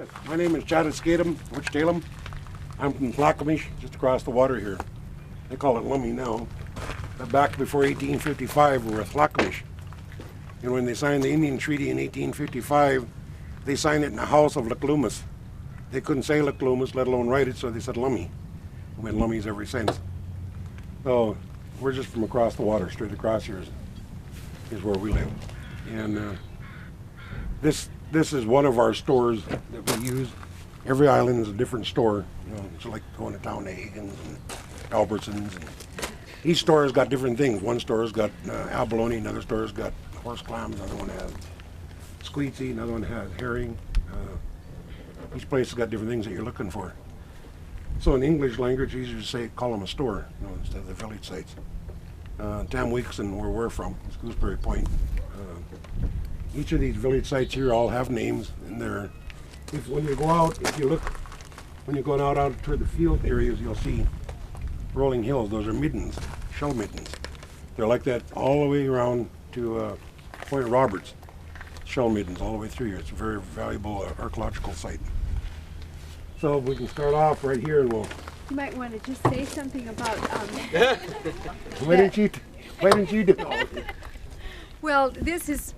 Yes, my name is Cha-das-ska-dum Which-ta-lum. I'm from Clackamas, just across the water here. They call it Lummi now. But back before 1855, we were Clackamas. And when they signed the Indian Treaty in 1855, they signed it in the house of Lummis. They couldn't say Lummis, let alone write it, so they said Lummi. We've been Lummis ever since. So we're just from across the water, straight across here is where we live. And this is one of our stores that we use. Every island is a different store. You know, it's like going to town to Higgins and Albertsons. And each store has got different things. One store has got abalone, another store has got horse clams, another one has squeezy, another one has herring. Each place has got different things that you're looking for. So in English language, it's easier to say, call them a store, you know, instead of the village sites. Tam Weeks and where we're from, it's Gooseberry Point. Each of these village sites here all have names, and when you go out, if you look, when you're going out toward the field areas, you'll see rolling hills. Those are middens, shell middens. They're like that all the way around to Point Roberts. Shell middens all the way through here. It's a very valuable archaeological site. So we can start off right here, and You might want to just say something about. Why didn't you do it? Well, this is.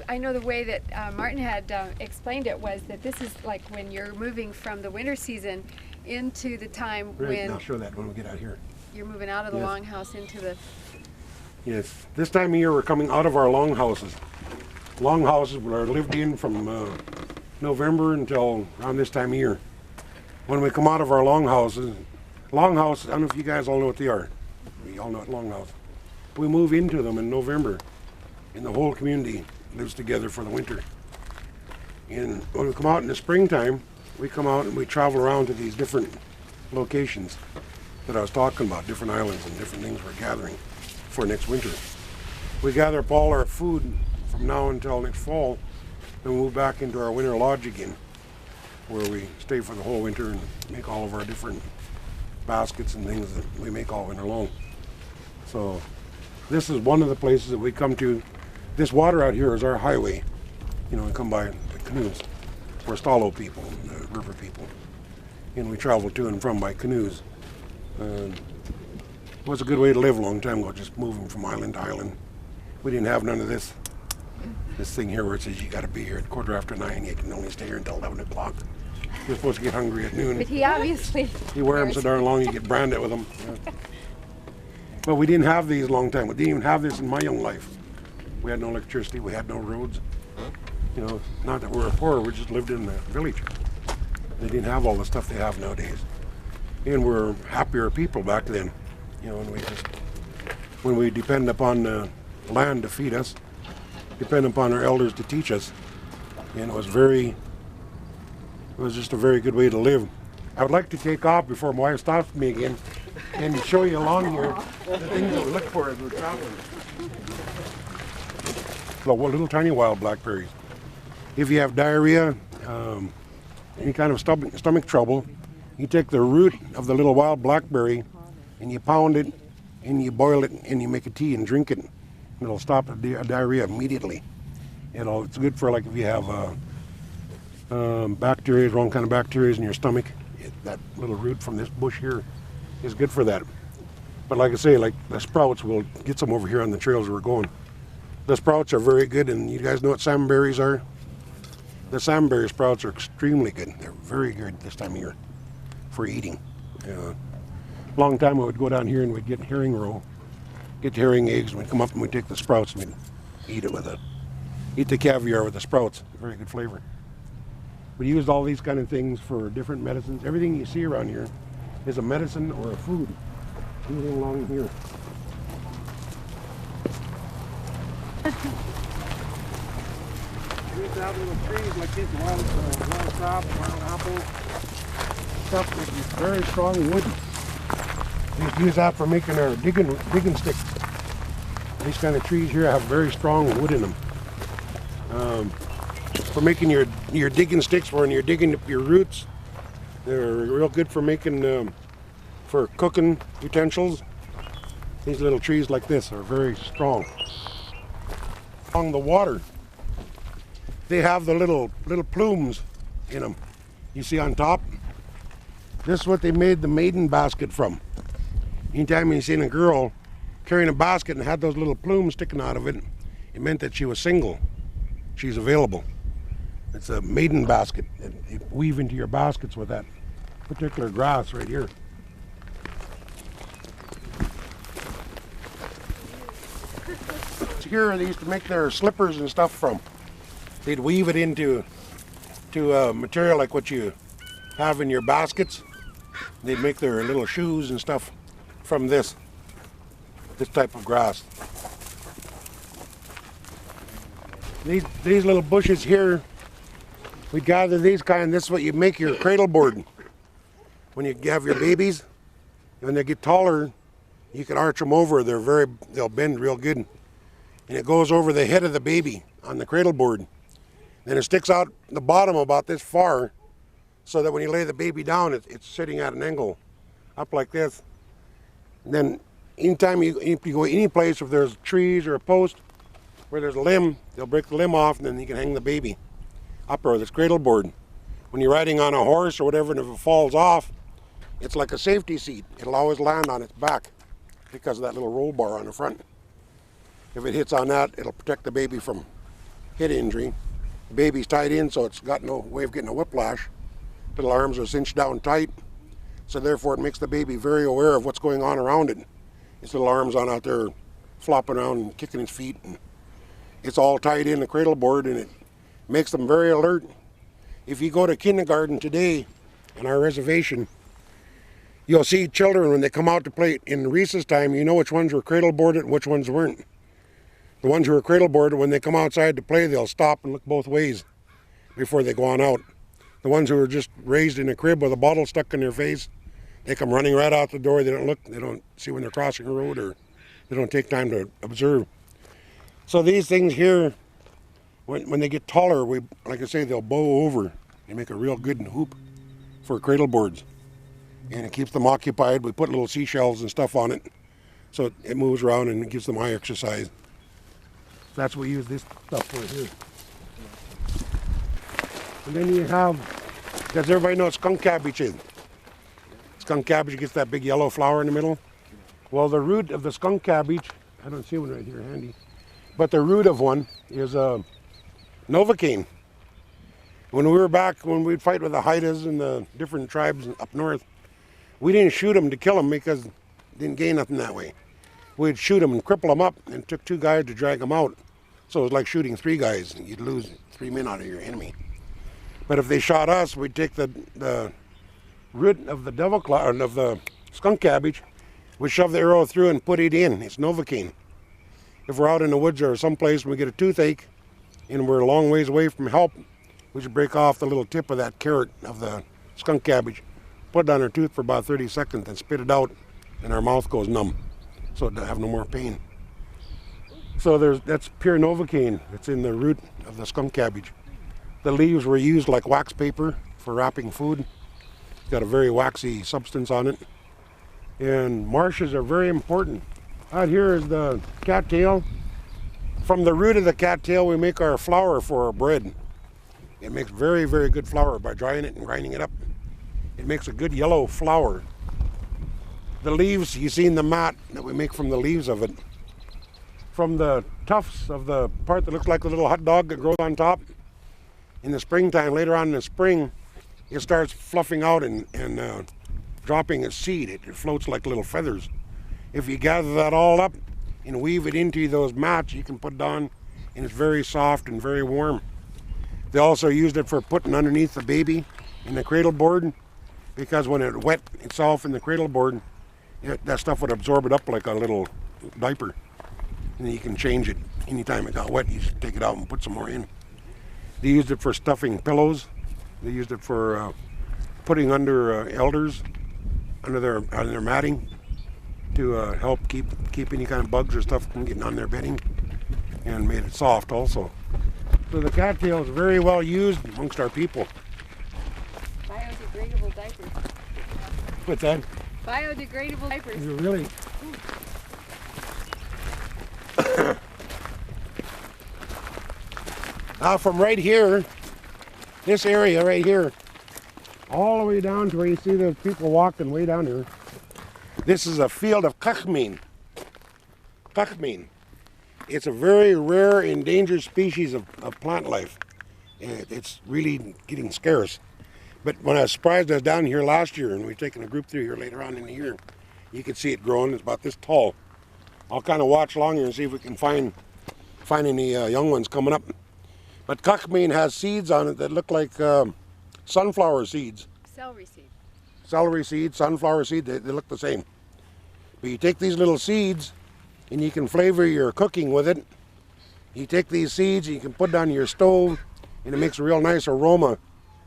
I know the way that Martin had explained it was that this is like when you're moving from the winter season into the time when. I'll show that when we get out here. You're moving out of the longhouse into the. Yes, this time of year we're coming out of our longhouses. Longhouses are lived in from November until around this time of year. When we come out of our longhouses, I don't know if you guys all know what they are. We all know what longhouse. We move into them in November, and the whole community lives together for the winter. And when we come out in the springtime, we come out and we travel around to these different locations that I was talking about, different islands and different things we're gathering for next winter. We gather up all our food from now until next fall, and move back into our winter lodge again, where we stay for the whole winter and make all of our different baskets and things that we make all winter long. So this is one of the places that we come to. This water out here is our highway. You know, we come by the canoes. We're Stalo people, the river people. And we travel to and from by canoes. It was a good way to live a long time ago, just moving from island to island. We didn't have none of this thing here where it says you got to be here at 9:15. You can only stay here until 11 o'clock. You're supposed to get hungry at noon. But he obviously. You wear them so darn long you get branded with them. Yeah. But we didn't have these a long time. We didn't even have this in my young life. We had no electricity. We had no roads. You know, not that we were poor. We just lived in the village. They didn't have all the stuff they have nowadays. And we're happier people back then. You know, when we depend upon the land to feed us, depend upon our elders to teach us. And it was just a very good way to live. I would like to take off before my wife stops me again and show you along here the things that we look for as we're traveling. The little tiny wild blackberries. If you have diarrhea, any kind of stomach trouble, you take the root of the little wild blackberry and you pound it and you boil it and you make a tea and drink it. It'll stop the diarrhea immediately. It's good for like if you have bacteria, wrong kind of bacteria in your stomach. That little root from this bush here is good for that. But like I say, like the sprouts, we'll get some over here on the trails we're going. The sprouts are very good, and you guys know what salmonberries are? The salmonberry sprouts are extremely good. They're very good this time of year for eating. Long time I would go down here and we'd get herring roe, get herring eggs, and we'd come up and we'd take the sprouts and we'd eat it with it. Eat the caviar with the sprouts. Very good flavor. We used all these kind of things for different medicines. Everything you see around here is a medicine or a food. Everything along here. We used to have little trees like this, wild crop, wild apple, stuff with very strong wood. We used to use that for making our digging sticks. These kind of trees here have very strong wood in them. For making your digging sticks, when you're digging up your roots, they're real good for making, for cooking utensils. These little trees like this are very strong. Along the water, they have the little plumes in them. You see on top? This is what they made the maiden basket from. Anytime you seen a girl carrying a basket and had those little plumes sticking out of it, it meant that she was single. She's available. It's a maiden basket. You weave into your baskets with that particular grass right here. Here they used to make their slippers and stuff from. They'd weave it into material like what you have in your baskets. They'd make their little shoes and stuff from this type of grass. These little bushes here, we gather these kind. This is what you make your cradle board. When you have your babies, when they get taller, you can arch them over. They'll bend real good. And it goes over the head of the baby on the cradle board. Then it sticks out the bottom about this far, so that when you lay the baby down, it's sitting at an angle up like this. And then anytime you go any place, if there's trees or a post where there's a limb, they'll break the limb off, and then you can hang the baby up over this cradle board. When you're riding on a horse or whatever, and if it falls off, it's like a safety seat. It'll always land on its back because of that little roll bar on the front. If it hits on that, it'll protect the baby from head injury. The baby's tied in, so it's got no way of getting a whiplash. Little arms are cinched down tight, so therefore it makes the baby very aware of what's going on around it. Its little arms on out there flopping around and kicking its feet. And it's all tied in the cradle board, and it makes them very alert. If you go to kindergarten today on our reservation, you'll see children when they come out to play in recess time, you know which ones were cradle boarded and which ones weren't. The ones who are cradle boarded, when they come outside to play, they'll stop and look both ways before they go on out. The ones who are just raised in a crib with a bottle stuck in their face, they come running right out the door. They don't look, they don't see when they're crossing the road, or they don't take time to observe. So these things here, when they get taller, like I say, they'll bow over. They make a real good hoop for cradle boards. And it keeps them occupied. We put little seashells and stuff on it, so it moves around and it gives them eye exercise. That's what we use this stuff for here. And then you have, does everybody know what skunk cabbage is? Skunk cabbage gets that big yellow flower in the middle. Well, the root of the skunk cabbage, I don't see one right here handy, but the root of one is Novocaine. When we were back, when we'd fight with the Haidas and the different tribes up north, we didn't shoot them to kill them because they didn't gain nothing that way. We'd shoot them and cripple them up, and it took 2 guys to drag them out. So it was like shooting 3 guys, and you'd lose 3 men out of your enemy. But if they shot us, we'd take the root of the devil claw, of the skunk cabbage, we'd shove the arrow through and put it in. It's Novocaine. If we're out in the woods or someplace and we get a toothache and we're a long ways away from help, we should break off the little tip of that carrot of the skunk cabbage, put it on our tooth for about 30 seconds and spit it out, and our mouth goes numb, so to have no more pain. So that's pure Novocaine. It's in the root of the skunk cabbage. The leaves were used like wax paper for wrapping food. It's got a very waxy substance on it. And marshes are very important. Out here is the cattail. From the root of the cattail, we make our flour for our bread. It makes very, very good flour by drying it and grinding it up. It makes a good yellow flour. The leaves, you see in the mat that we make from the leaves of it. From the tufts of the part that looks like a little hot dog that grows on top, in the springtime, later on in the spring, it starts fluffing out and dropping a seed. It floats like little feathers. If you gather that all up and weave it into those mats, you can put it on, and it's very soft and very warm. They also used it for putting underneath the baby in the cradle board, because when it wet itself in the cradle board, that stuff would absorb it up like a little diaper. And then you can change it. Anytime it got wet, you just take it out and put some more in. They used it for stuffing pillows. They used it for putting under elders, under their matting, to help keep any kind of bugs or stuff from getting on their bedding, and made it soft also. So the cattail is very well used amongst our people. Biodegradable diapers. What's that? Biodegradable diapers. You really? Now from right here, this area right here, all the way down to where you see those people walking way down here. This is a field of kachmin. Kachmin. It's a very rare endangered species of plant life. It's really getting scarce. But when I was surprised, I was down here last year, and we were taking a group through here later on in the year. You can see it growing. It's about this tall. I'll kind of watch along here and see if we can find any young ones coming up. But kachmin has seeds on it that look like sunflower seeds. Celery seed. Celery seed, sunflower seed, they look the same. But you take these little seeds and you can flavor your cooking with it. You take these seeds and you can put it on your stove, and it makes a real nice aroma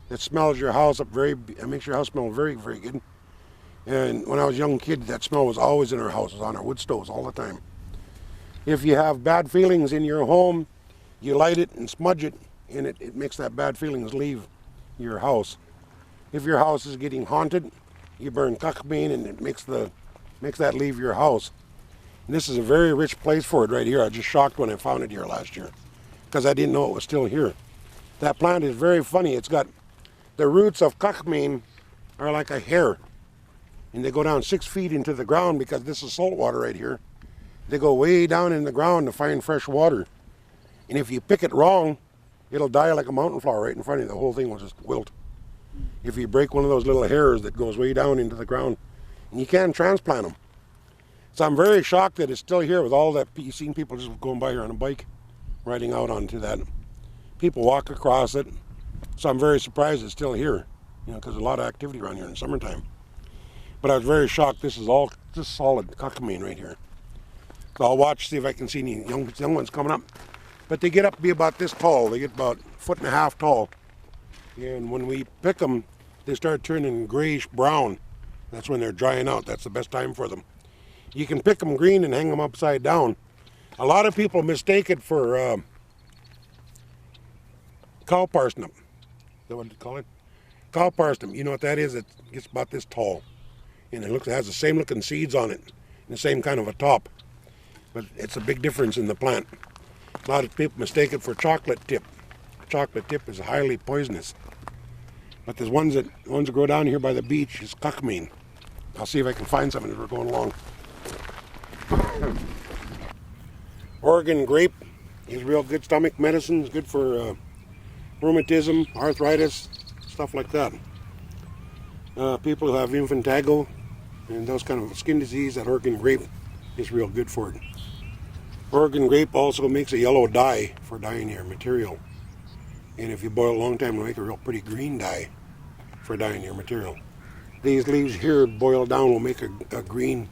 that smells your house up it makes your house smell very, very good. And when I was a young kid, that smell was always in our houses, on our wood stoves all the time. If you have bad feelings in your home, you light it and smudge it, and it makes that bad feelings leave your house. If your house is getting haunted, you burn kachmin, and it makes that leave your house. And this is a very rich place for it right here. I was just shocked when I found it here last year, because I didn't know it was still here. That plant is very funny. It's got the roots of kachmin are like a hair, and they go down 6 feet into the ground, because this is salt water right here. They go way down in the ground to find fresh water. And if you pick it wrong, it'll die like a mountain flower right in front of you. The whole thing will just wilt. If you break one of those little hairs that goes way down into the ground, and you can transplant them. So I'm very shocked that it's still here with all that. You've seen people just going by here on a bike, riding out onto that. People walk across it. So I'm very surprised it's still here, because there's a lot of activity around here in the summertime. But I was very shocked. This is all just solid kachmin right here. So I'll watch, see if I can see any young ones coming up. But they get up to be about this tall. They get about 1.5 feet tall. And when we pick them, they start turning grayish brown. That's when they're drying out. That's the best time for them. You can pick them green and hang them upside down. A lot of people mistake it for cow parsnip. Is that what they call it? Cow parsnip. You know what that is? It gets about this tall. And it has the same looking seeds on it, and the same kind of a top. But it's a big difference in the plant. A lot of people mistake it for chocolate tip. Chocolate tip is highly poisonous. But there's ones that grow down here by the beach is kachmin. I'll see if I can find some as we're going along. Oregon grape is real good stomach medicine. It's good for rheumatism, arthritis, stuff like that. People who have infantago and those kind of skin disease, that Oregon grape is real good for it. Oregon grape also makes a yellow dye for dyeing your material. And if you boil it a long time, it'll make a real pretty green dye for dyeing your material. These leaves here boiled down will make a green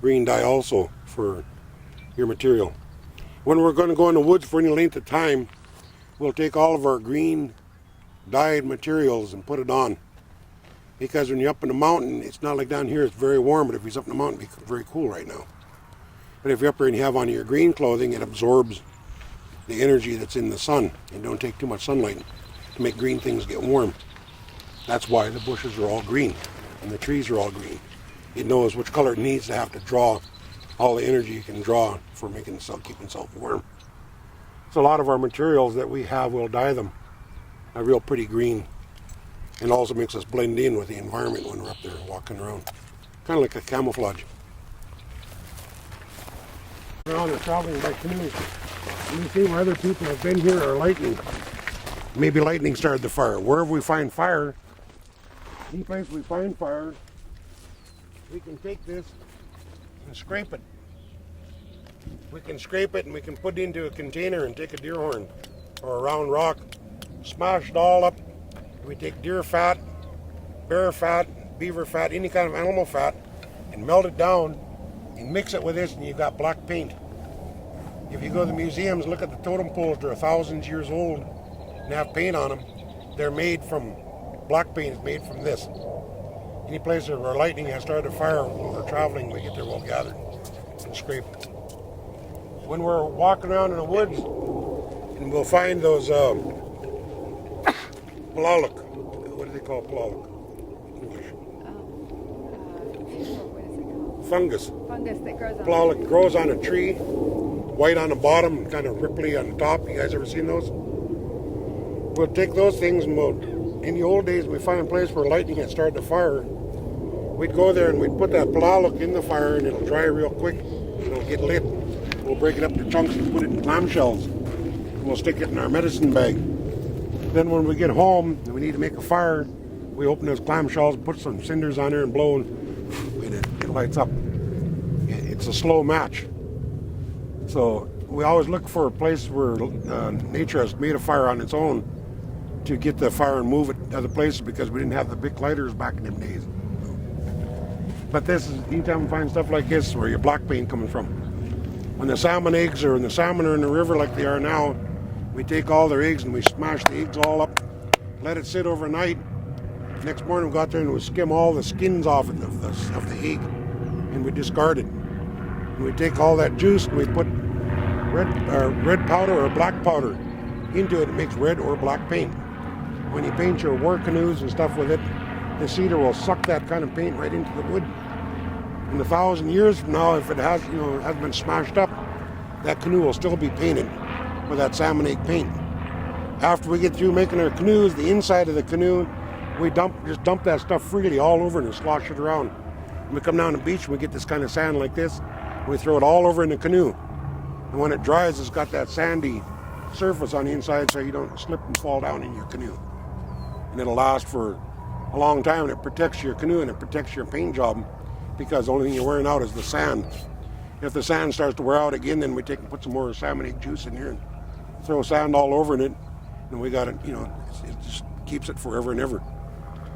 dye also for your material. When we're going to go in the woods for any length of time, we'll take all of our green dyed materials and put it on. Because when you're up in the mountain, it's not like down here, it's very warm, but if you're up in the mountain, it's very cool right now. But if you're up here and you have on your green clothing, it absorbs the energy that's in the sun, and don't take too much sunlight to make green things get warm. That's why the bushes are all green and the trees are all green. It knows which color it needs to have to draw all the energy you can draw for making itself, keeping itself warm. So a lot of our materials that we have, we'll dye them a real pretty green, and also makes us blend in with the environment when we're up there walking around. Kind of like a camouflage. Around and traveling by canoes. You see where other people have been here or lightning. Maybe lightning started the fire. Wherever we find fire, any place we find fire, we can take this and scrape it. We can scrape it and we can put it into a container and take a deer horn or a round rock, smash it all up. We take deer fat, bear fat, beaver fat, any kind of animal fat, and melt it down and mix it with this, and you've got black paint. If you go to the museums, look at the totem poles. They're 1,000 years old and have paint on them. They're made from, black paint is made from this. Any place where lightning has started a fire when we're traveling, we get there well gathered and scrape. When we're walking around in the woods, and we'll find those palalik. What do they call palalik in English? What is it called? Fungus. Fungus that grows on. Palalik grows on a tree, white on the bottom, kind of ripply on the top. You guys ever seen those? We'll take those things and we'll in the old days, we find a place where lightning had started a fire. We'd go there and we'd put that palalook in the fire and it'll dry real quick. It'll get lit. We'll break it up to chunks and put it in clamshells. And we'll stick it in our medicine bag. Then when we get home and we need to make a fire, we open those clamshells, put some cinders on there and blow, and it lights up. It's a slow match. So we always look for places where nature has made a fire on its own to get the fire and move it to other places, because we didn't have the big lighters back in them days. But this is, anytime we find stuff like this, where your black paint coming from. When the salmon eggs or when the salmon are in the river like they are now, we take all their eggs and we smash the eggs all up, let it sit overnight. Next morning we go out there and we skim all the skins off of the egg, and we discard it. And we take all that juice and we put red powder or black powder into it. It makes red or black paint. When you paint your war canoes and stuff with it, the cedar will suck that kind of paint right into the wood. In 1,000 years from now, if it has been smashed up, that canoe will still be painted with that salmon egg paint. After we get through making our canoes, the inside of the canoe, we just dump that stuff freely all over and slosh it around. When we come down the beach and we get this kind of sand like this, we throw it all over in the canoe. And when it dries, it's got that sandy surface on the inside so you don't slip and fall down in your canoe. And it'll last for a long time, and it protects your canoe and it protects your paint job, because the only thing you're wearing out is the sand. If the sand starts to wear out again, then we take and put some more salmon egg juice in here and throw sand all over in it, and we got it, it just keeps it forever and ever.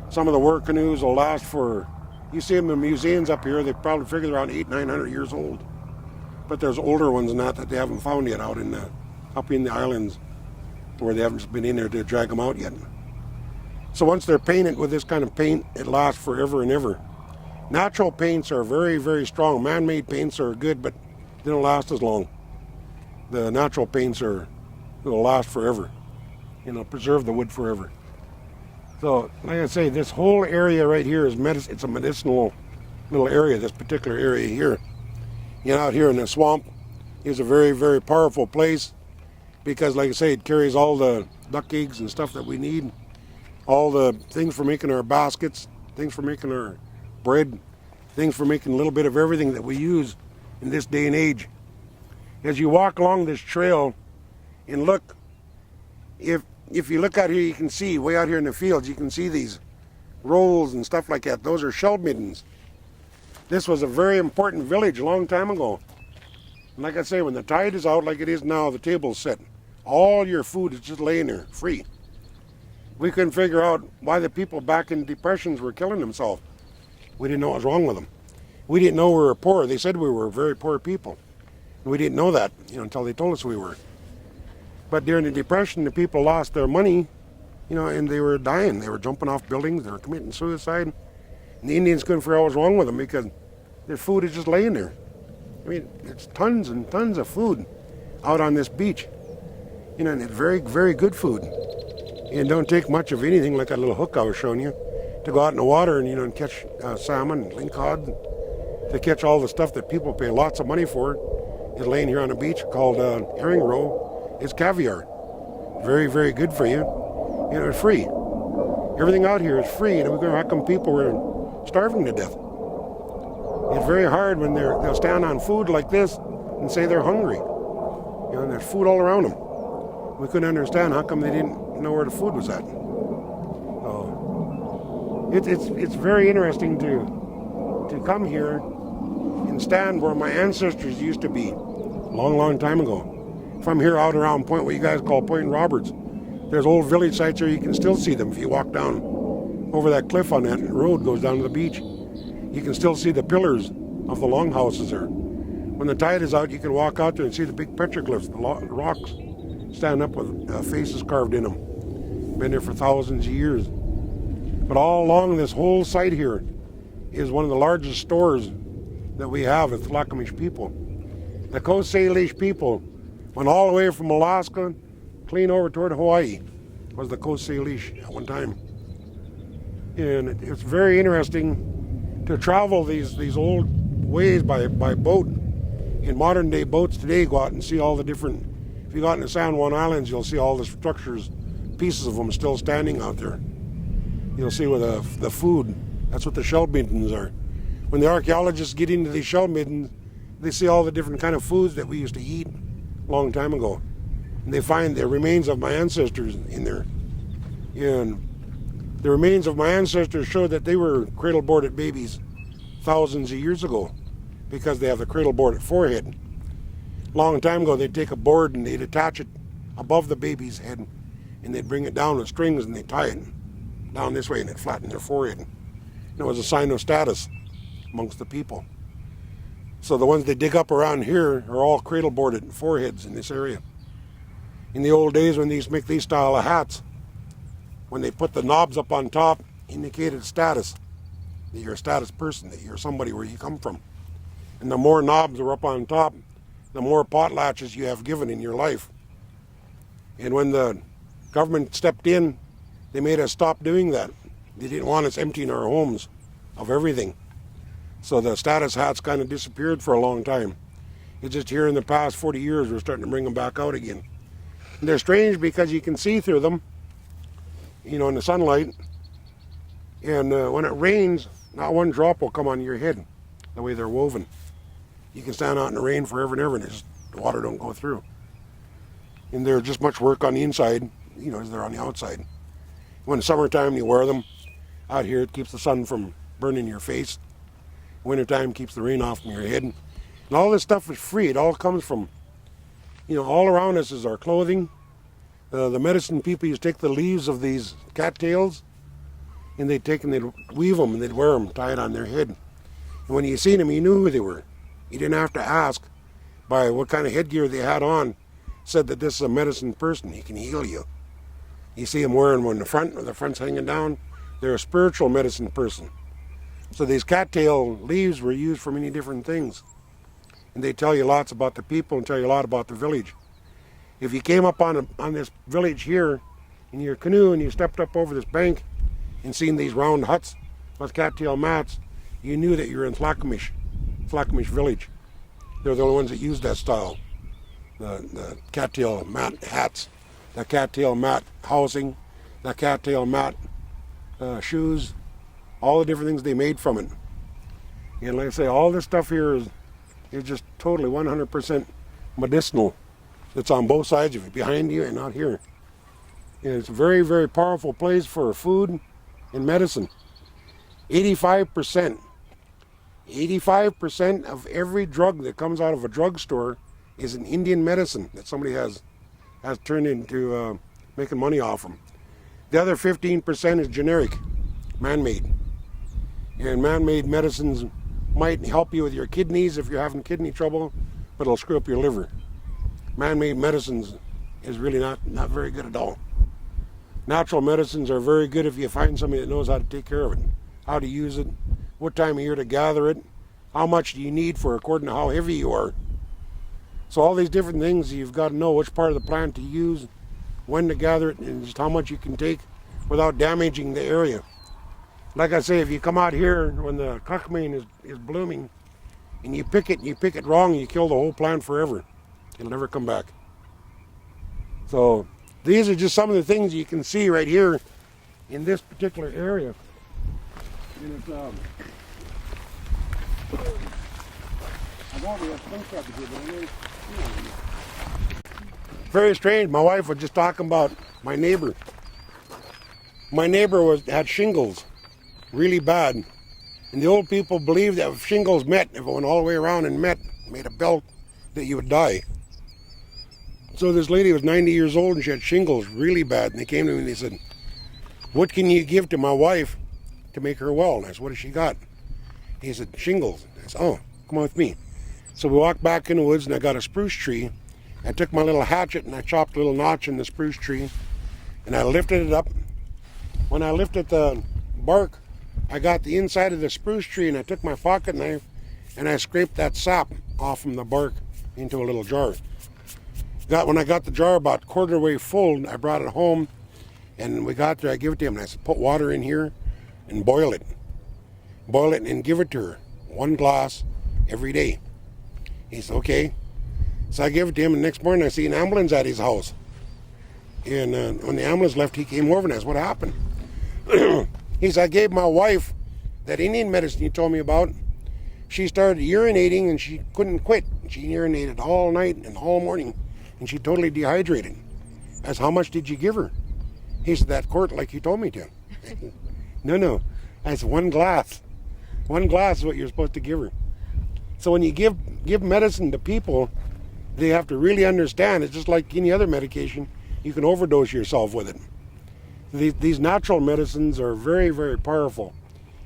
Some of the work canoes will last for, you see them in museums up here, they probably figure around 800-900 years old. But there's older ones than that they haven't found yet out in up in the islands, where they haven't been in there to drag them out yet. So once they're painted with this kind of paint, it lasts forever and ever. Natural paints are very, very strong. Man-made paints are good, but they don't last as long. The natural paints will last forever. Preserve the wood forever. So, like I say, this whole area right here is it's a medicinal little area, this particular area here. Out here in the swamp is a very, very powerful place, because, like I say, it carries all the duck eggs and stuff that we need, all the things for making our baskets, things for making our bread, things for making a little bit of everything that we use in this day and age. As you walk along this trail and look, if you look out here, you can see way out here in the fields, you can see these rolls and stuff like that. Those are shell middens. This was a very important village a long time ago. And like I say, when the tide is out like it is now, the table's set. All your food is just laying there, free. We couldn't figure out why the people back in depressions were killing themselves. We didn't know what was wrong with them. We didn't know we were poor. They said we were very poor people. And we didn't know that, until they told us we were. But during the Depression, the people lost their money, and they were dying. They were jumping off buildings. They were committing suicide. And the Indians couldn't figure out what was wrong with them, because their food is just laying there. It's tons and tons of food out on this beach. And it's very, very good food. And don't take much of anything, like that little hook I was showing you, to go out in the water and, and catch salmon and lingcod. To catch all the stuff that people pay lots of money for is laying here on the beach, called herring roe. It's caviar. Very, very good for you. It's free. Everything out here is free. And how come people were starving to death? It's very hard when they'll stand on food like this and say they're hungry. And there's food all around them. We couldn't understand how come they didn't know where the food was at. So it's very interesting to come here and stand where my ancestors used to be a long, long time ago. From here out around Point, what you guys call Point Roberts, there's old village sites where you can still see them. If you walk down over that cliff on that road goes down to the beach, you can still see the pillars of the longhouses there. When the tide is out, you can walk out there and see the big petroglyphs, the rocks stand up with faces carved in them. Been there for thousands of years. But all along this whole site here is one of the largest stores that we have as Clackamas people. The Coast Salish people went all the way from Alaska, clean over toward Hawaii, was the Coast Salish at one time. And it's very interesting to travel these old ways by boat. In modern day boats today, go out and see all the different, if you go out in the San Juan Islands, you'll see all the structures, pieces of them still standing out there. You'll see with the food. That's what the shell middens are. When the archaeologists get into these shell middens, they see all the different kind of foods that we used to eat a long time ago. And they find the remains of my ancestors in there. And the remains of my ancestors show that they were cradle-boarded babies thousands of years ago because they have the cradle-boarded forehead. Long time ago, they'd take a board and they'd attach it above the baby's head and they'd bring it down with strings and they'd tie it down this way and it'd flatten their forehead. And it was a sign of status amongst the people. So the ones they dig up around here are all cradle-boarded foreheads in this area. In the old days when they used to make these style of hats, when they put the knobs up on top, indicated status, that you're a status person, that you're somebody where you come from. And the more knobs are up on top, the more potlatches you have given in your life. And when the government stepped in, they made us stop doing that. They didn't want us emptying our homes of everything. So the status hats kind of disappeared for a long time. It's just here in the past 40 years we're starting to bring them back out again. And they're strange because you can see through them, you know, in the sunlight. And when it rains, not one drop will come on your head, the way they're woven. You can stand out in the rain forever and ever and the water don't go through. And they're just much work on the inside, you know, as they're on the outside. When it's summertime, you wear them. Out here, it keeps the sun from burning your face. Wintertime keeps the rain off from your head. And all this stuff is free. It all comes from, you know, all around us is our clothing. The medicine people used to take the leaves of these cattails and they'd weave them and they'd wear them tied on their head. And when you seen them, you knew who they were. You didn't have to ask by what kind of headgear they had on. Said that this is a medicine person. He can heal you. You see them wearing one in the front, or the front's hanging down. They're a spiritual medicine person. So these cattail leaves were used for many different things. And they tell you lots about the people and tell you a lot about the village. If you came up on this village here in your canoe and you stepped up over this bank and seen these round huts with cattail mats, you knew that you were in Clackamas village. They're the only ones that use that style. The cattail mat hats, the cattail mat housing, the cattail mat shoes, all the different things they made from it. And like I say, all this stuff here is just totally 100% medicinal. It's on both sides of it, behind you and out here. And it's a very, very powerful place for food and medicine. 85% of every drug that comes out of a drugstore is an Indian medicine that somebody has turned into making money off them. The other 15% is generic, man-made. And man-made medicines might help you with your kidneys if you're having kidney trouble, but it'll screw up your liver. Man-made medicines is really not very good at all. Natural medicines are very good if you find somebody that knows how to take care of it, how to use it, what time of year to gather it, how much do you need for according to how heavy you are. So all these different things, you've got to know which part of the plant to use, when to gather it, and just how much you can take without damaging the area. Like I say, if you come out here when the cuckmane is blooming and you pick it wrong, you kill the whole plant forever. It'll never come back. So these are just some of the things you can see right here in this particular area. And it's, I've already had skunk cabbage here, but I know, very strange. My wife was just talking about my neighbor. My neighbor had shingles, really bad. And the old people believed that if shingles met, if it went all the way around and made a belt, that you would die. So this lady was 90 years old and she had shingles really bad. And they came to me and they said, "What can you give to my wife to make her well?" And I said, "What has she got?" He said, "Shingles." I said, "Oh, come on with me." So we walked back in the woods and I got a spruce tree. I took my little hatchet and I chopped a little notch in the spruce tree and I lifted it up. When I lifted the bark, I got the inside of the spruce tree and I took my pocket knife and I scraped that sap off from the bark into a little jar. When I got the jar about quarter way full, I brought it home and we got there, I gave it to him and I said, "Put water in here and boil it. Boil it and give it to her. 1 glass every day." He said, "Okay." So I gave it to him and the next morning I see an ambulance at his house. And when the ambulance left, he came over and I said, "What happened?" He said, I gave my wife that Indian medicine you told me about. She started urinating and she couldn't quit. She urinated all night and all morning and she totally dehydrated. I said, how much did you give her? He said, that quart like you told me to. No. I said, 1 glass. 1 glass is what you're supposed to give her. So when you give medicine to people, they have to really understand. It's just like any other medication. You can overdose yourself with it. These natural medicines are very, very powerful.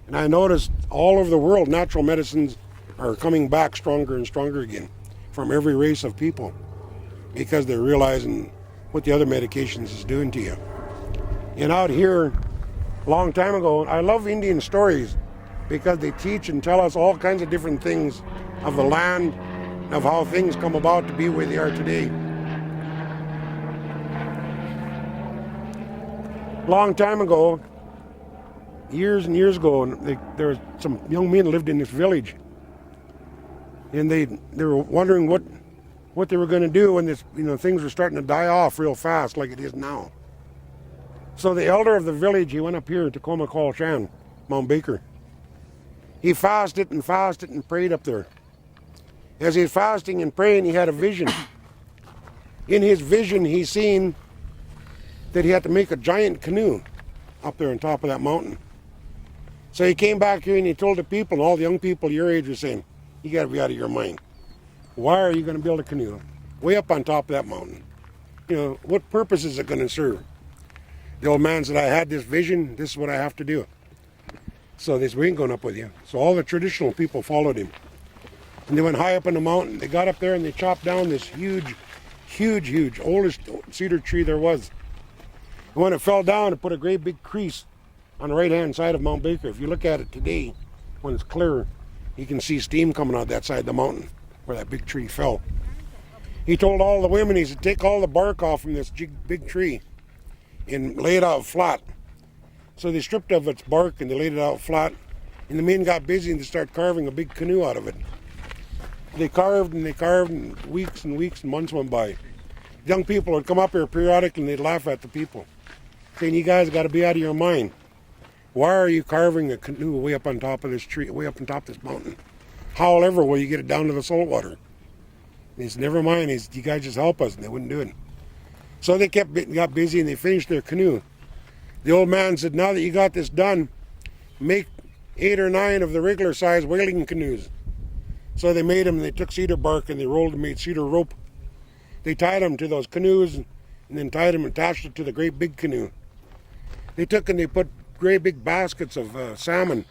And I noticed all over the world, natural medicines are coming back stronger and stronger again from every race of people because they're realizing what the other medications is doing to you. And out here, a long time ago, I love Indian stories because they teach and tell us all kinds of different things of the land, of how things come about to be where they are today. Long time ago, years and years ago, there was some young men lived in this village, and they were wondering what they were going to do when things were starting to die off real fast like it is now. So the elder of the village, he went up here to Comacal-Shan, Mount Baker. He fasted and prayed up there. As he was fasting and praying, he had a vision. In his vision, he seen that he had to make a giant canoe up there on top of that mountain. So he came back here and he told the people, and all the young people your age were saying, you got to be out of your mind. Why are you going to build a canoe way up on top of that mountain? What purpose is it going to serve? The old man said, I had this vision, this is what I have to do. So they said, we ain't going up with you. So all the traditional people followed him. And they went high up on the mountain. They got up there and they chopped down this huge, oldest cedar tree there was. And when it fell down, it put a great big crease on the right-hand side of Mount Baker. If you look at it today, when it's clear, you can see steam coming out that side of the mountain where that big tree fell. He told all the women, he said, take all the bark off from this big tree and lay it out flat. So they stripped of its bark and they laid it out flat. And the men got busy and they started carving a big canoe out of it. They carved and weeks and months went by. Young people would come up here periodically and they'd laugh at the people, saying, you guys got to be out of your mind. Why are you carving a canoe way up on top of this tree, way up on top of this mountain? However will you get it down to the salt water? And he said, never mind. He said, you guys just help us. And they wouldn't do it. So they got busy and they finished their canoe. The old man said, now that you got this done, make 8 or 9 of the regular size whaling canoes. So they made them and they took cedar bark and they rolled and made cedar rope. They tied them to those canoes and then tied them and attached it to the great big canoe. They took and they put great big baskets of salmon,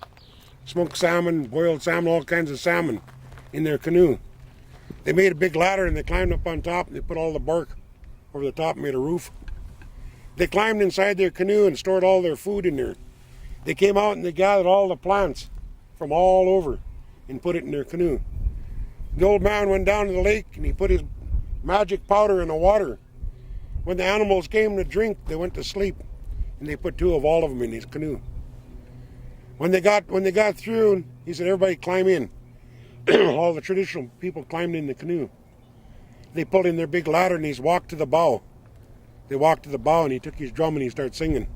smoked salmon, boiled salmon, all kinds of salmon in their canoe. They made a big ladder and they climbed up on top and they put all the bark over the top and made a roof. They climbed inside their canoe and stored all their food in there. They came out and they gathered all the plants from all over and put it in their canoe. The old man went down to the lake and he put his magic powder in the water. When the animals came to drink, they went to sleep and they put 2 of all of them in his canoe. When they got through, he said, everybody climb in. All the traditional people climbed in the canoe. They pulled in their big ladder and he's walked to the bow. They walked to the bow and he took his drum and he started singing.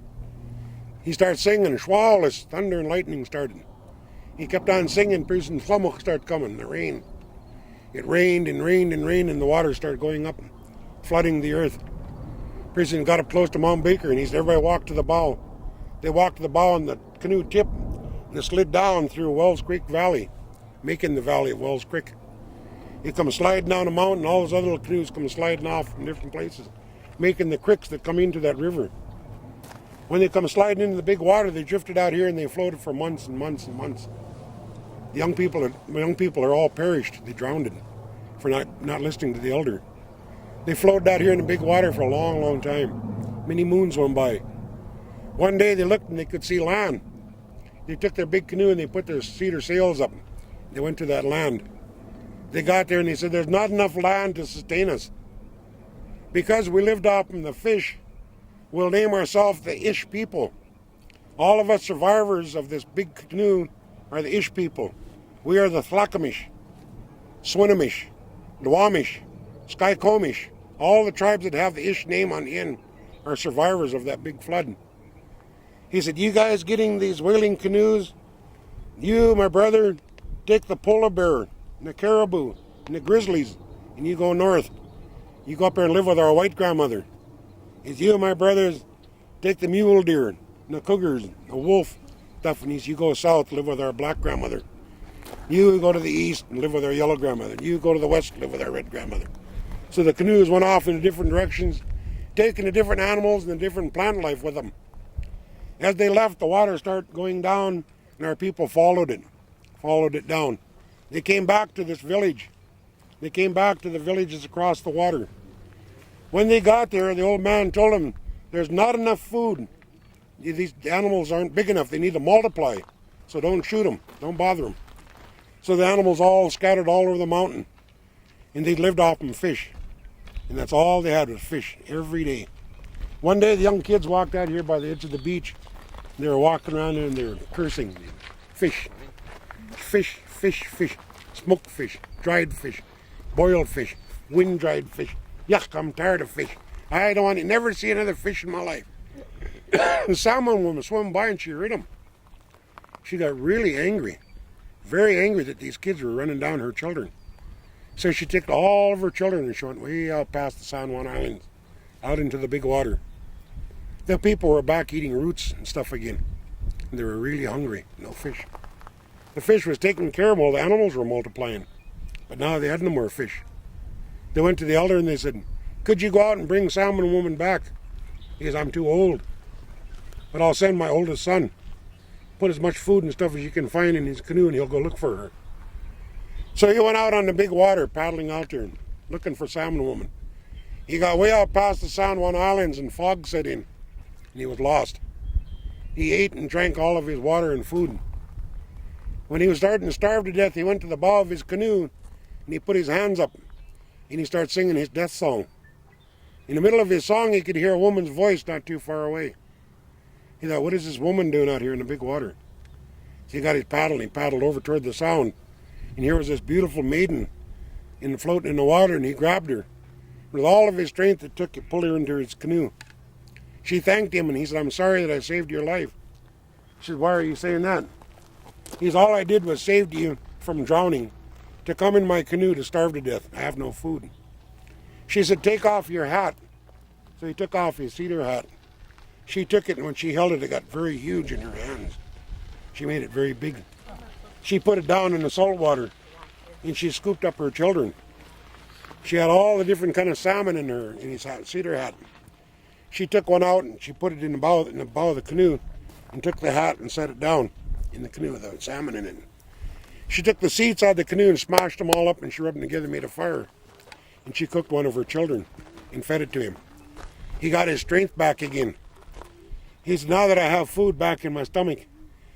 He started singing, and schwall, thunder and lightning started. He kept on singing, pretty soon flummock started coming, the rain. It rained and rained and rained and the water started going up, flooding the earth. Pretty soon got up close to Mount Baker and he said, everybody walk to the bow. They walked to the bow and the canoe tipped and it slid down through Wells Creek Valley, making the valley of Wells Creek. It comes sliding down the mountain, all those other little canoes come sliding off from different places, making the creeks that come into that river. When they come sliding into the big water, they drifted out here and they floated for months and months and months. The young people are all perished. They drowned for not listening to the elder. They floated out here in the big water for a long, long time. Many moons went by. One day they looked and they could see land. They took their big canoe and they put their cedar sails up. They went to that land. They got there and they said, there's not enough land to sustain us. Because we lived off from the fish, we'll name ourselves the Ish people. All of us survivors of this big canoe are the Ish people. We are the Thlakamish, Swinomish, Duwamish, Skykomish. All the tribes that have the Ish name on the end are survivors of that big flood. He said, you guys getting these whaling canoes? You, my brother, take the polar bear and the caribou and the grizzlies, and you go north. You go up there and live with our white grandmother. He said, you, my brothers, take the mule deer and the cougars, the wolf stuff, and he said, you go south, live with our black grandmother. You go to the east and live with our yellow grandmother. You go to the west and live with our red grandmother. So the canoes went off in different directions, taking the different animals and the different plant life with them. As they left, the water started going down, and our people followed it down. They came back to this village. They came back to the villages across the water. When they got there, the old man told them, there's not enough food. These animals aren't big enough. They need to multiply. So don't shoot them. Don't bother them. So the animals all scattered all over the mountain. And they lived off them fish. And that's all they had was fish every day. One day the young kids walked out here by the edge of the beach. And they were walking around there and they were cursing. Fish. Fish, fish, fish. Smoked fish. Dried fish. Boiled fish. Wind-dried fish. Yuck, I'm tired of fish. I don't want to never see another fish in my life. The salmon woman swam by and she heard them. She got really angry. Very angry that these kids were running down her children. So she took all of her children and she went way out past the San Juan Islands, out into the big water. The people were back eating roots and stuff again. And they were really hungry. No fish. The fish was taken care of while the animals were multiplying. But now they had no more fish. They went to the elder and they said, could you go out and bring Salmon Woman back? He says, I'm too old. But I'll send my oldest son. Put as much food and stuff as you can find in his canoe and he'll go look for her. So he went out on the big water, paddling out there, and looking for Salmon Woman. He got way out past the San Juan Islands and fog set in, and he was lost. He ate and drank all of his water and food. When he was starting to starve to death, he went to the bow of his canoe, and he put his hands up, and he started singing his death song. In the middle of his song, he could hear a woman's voice not too far away. He thought, what is this woman doing out here in the big water? So he got his paddle, and he paddled over toward the sound. And here was this beautiful maiden floating in the water, and he grabbed her. With all of his strength, it took to pull her into his canoe. She thanked him, and he said, I'm sorry that I saved your life. She said, why are you saying that? He said, all I did was save you from drowning, to come in my canoe to starve to death. I have no food. She said, take off your hat. So he took off his cedar hat. She took it, and when she held it, it got very huge in her hands. She made it very big. She put it down in the salt water, and she scooped up her children. She had all the different kind of salmon in his hat, cedar hat. She took one out, and she put it in the bow of the canoe, and took the hat and set it down in the canoe with the salmon in it. She took the seats out of the canoe and smashed them all up, and she rubbed them together and made a fire. And she cooked one of her children and fed it to him. He got his strength back again. He said, now that I have food back in my stomach,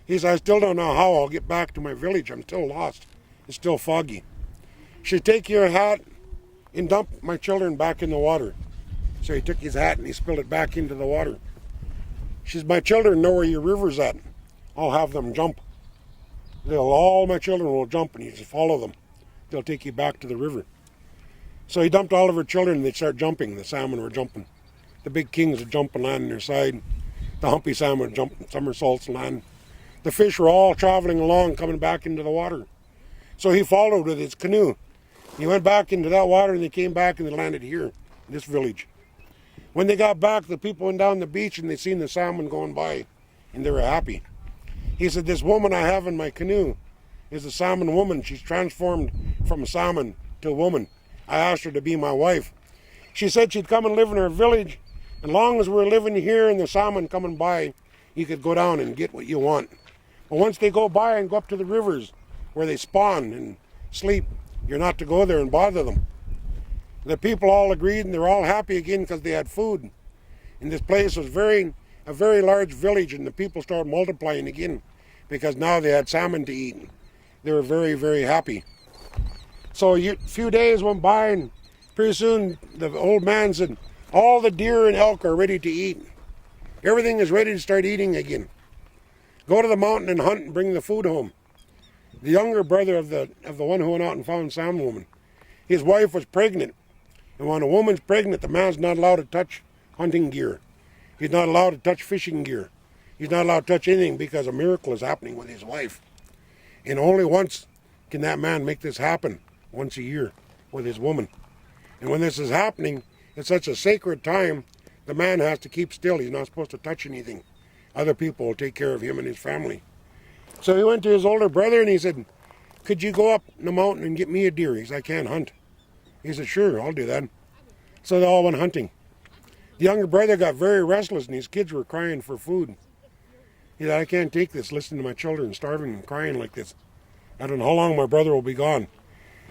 he said, I still don't know how I'll get back to my village. I'm still lost. It's still foggy. She said, take your hat and dump my children back in the water. So he took his hat and he spilled it back into the water. She said, my children know where your river's at. I'll have them jump. All my children will jump, and you just follow them. They'll take you back to the river. So he dumped all of her children, and they'd start jumping. The salmon were jumping. The big kings would jump and land on their side. The humpy salmon would jump somersaults and land. The fish were all traveling along, coming back into the water. So he followed with his canoe. He went back into that water, and they came back and they landed here, in this village. When they got back, the people went down the beach, and they seen the salmon going by, and they were happy. He said, this woman I have in my canoe is a salmon woman. She's transformed from a salmon to a woman. I asked her to be my wife. She said she'd come and live in her village. As long as we're living here and the salmon coming by, you could go down and get what you want. But once they go by and go up to the rivers where they spawn and sleep, you're not to go there and bother them. The people all agreed, and they're all happy again because they had food. And this place was a very large village, and the people started multiplying again because now they had salmon to eat. They were very, very happy. So a few days went by, and pretty soon the old man said, all the deer and elk are ready to eat. Everything is ready to start eating again. Go to the mountain and hunt and bring the food home. The younger brother of the one who went out and found Salmon Woman, his wife was pregnant. And when a woman's pregnant, the man's not allowed to touch hunting gear. He's not allowed to touch fishing gear. He's not allowed to touch anything because a miracle is happening with his wife. And only once can that man make this happen, once a year, with his woman. And when this is happening, it's such a sacred time, the man has to keep still. He's not supposed to touch anything. Other people will take care of him and his family. So he went to his older brother and he said, could you go up in the mountain and get me a deer? He said, I can't hunt. He said, sure, I'll do that. So they all went hunting. The younger brother got very restless and his kids were crying for food. He said, I can't take this, listening to my children starving and crying like this. I don't know how long my brother will be gone.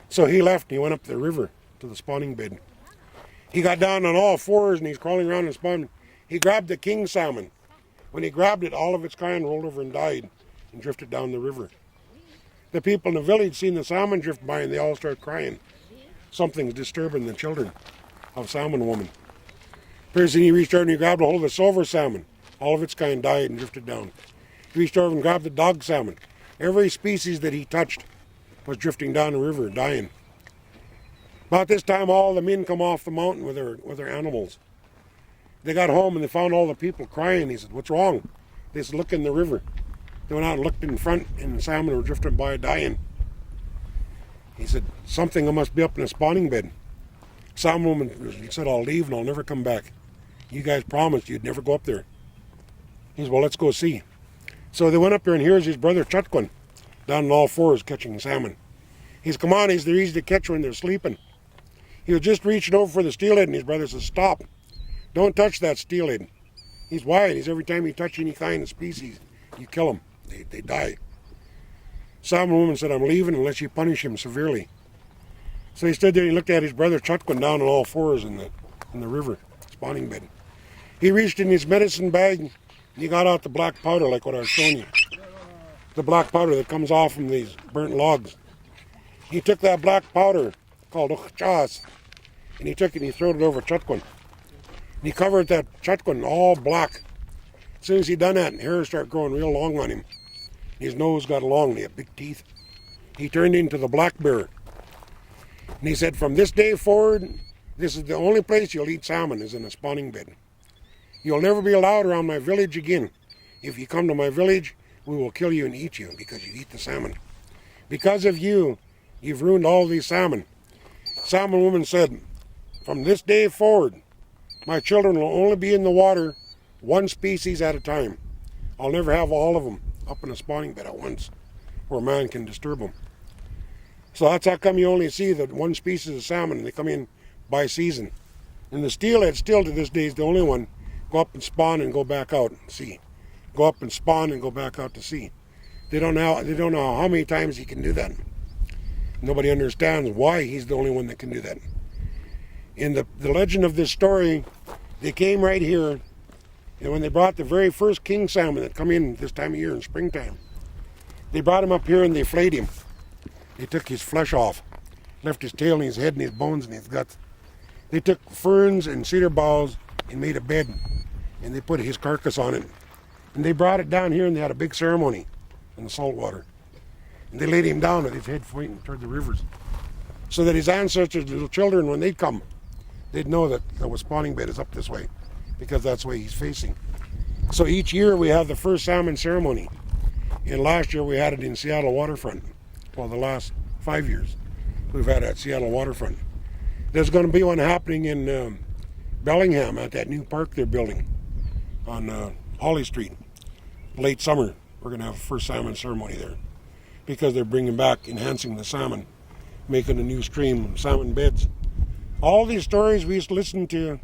So he left and he went up the river to the spawning bed. He got down on all fours and he's crawling around and spawning. He grabbed the king salmon. When he grabbed it, all of its kind rolled over and died and drifted down the river. The people in the village seen the salmon drift by and they all start crying. Something's disturbing the children of Salmon Woman. First thing he reached out and he grabbed a hold of the silver salmon. All of its kind died and drifted down. He reached over and grabbed the dog salmon. Every species that he touched was drifting down the river, dying. About this time, all the men come off the mountain with their animals. They got home and they found all the people crying. He said, what's wrong? They said, look in the river. They went out and looked in front and the salmon were drifting by dying. He said, something must be up in the spawning bed. Salmon Woman said, I'll leave and I'll never come back. You guys promised you'd never go up there. He said, well, let's go see. So they went up there and here's his brother Chutquin down on all fours catching salmon. He said, come on, they're easy to catch when they're sleeping. He was just reaching over for the steelhead and his brother says, stop. Don't touch that steelhead. He's wild. He's every time you touch any kind of species, you kill them. They die. Salmon Woman said, I'm leaving unless you punish him severely. So he stood there and he looked at his brother Chutquin down on all fours in the river, spawning bed. He reached in his medicine bag and he got out the black powder like what I was showing you. The black powder that comes off from these burnt logs. He took that black powder called uchchas and he took it and he threw it over Chutquin. And he covered that Chutquin all black. As soon as he done that, hair started growing real long on him. His nose got long, he had big teeth. He turned into the black bear. And he said, from this day forward, this is the only place you'll eat salmon is in a spawning bed. You'll never be allowed around my village again. If you come to my village, we will kill you and eat you because you eat the salmon. Because of you, you've ruined all these salmon. Salmon Woman said, from this day forward, my children will only be in the water one species at a time. I'll never have all of them up in a spawning bed at once where man can disturb them. So that's how come you only see that one species of salmon and they come in by season. And the steelhead still to this day is the only one. Go up and spawn and go back out and sea. Go up and spawn and go back out to sea. They don't know how many times he can do that. Nobody understands why he's the only one that can do that. In the legend of this story, they came right here, and when they brought the very first king salmon that come in this time of year in springtime, they brought him up here and they flayed him. They took his flesh off, left his tail and his head and his bones and his guts. They took ferns and cedar boughs and made a bed, and they put his carcass on it. And they brought it down here and they had a big ceremony in the salt water. And they laid him down with his head pointing toward the rivers, so that his ancestors, the children, when they'd come, they'd know that the spawning bed is up this way, because that's the way he's facing. So each year we have the first salmon ceremony. And last year we had it in Seattle waterfront. Well, the last 5 years we've had it at Seattle waterfront. There's going to be one happening in Bellingham at that new park they're building on Holly Street. Late summer, we're going to have a first salmon ceremony there, because they're bringing back, enhancing the salmon, making a new stream, salmon beds. All these stories we used to listen to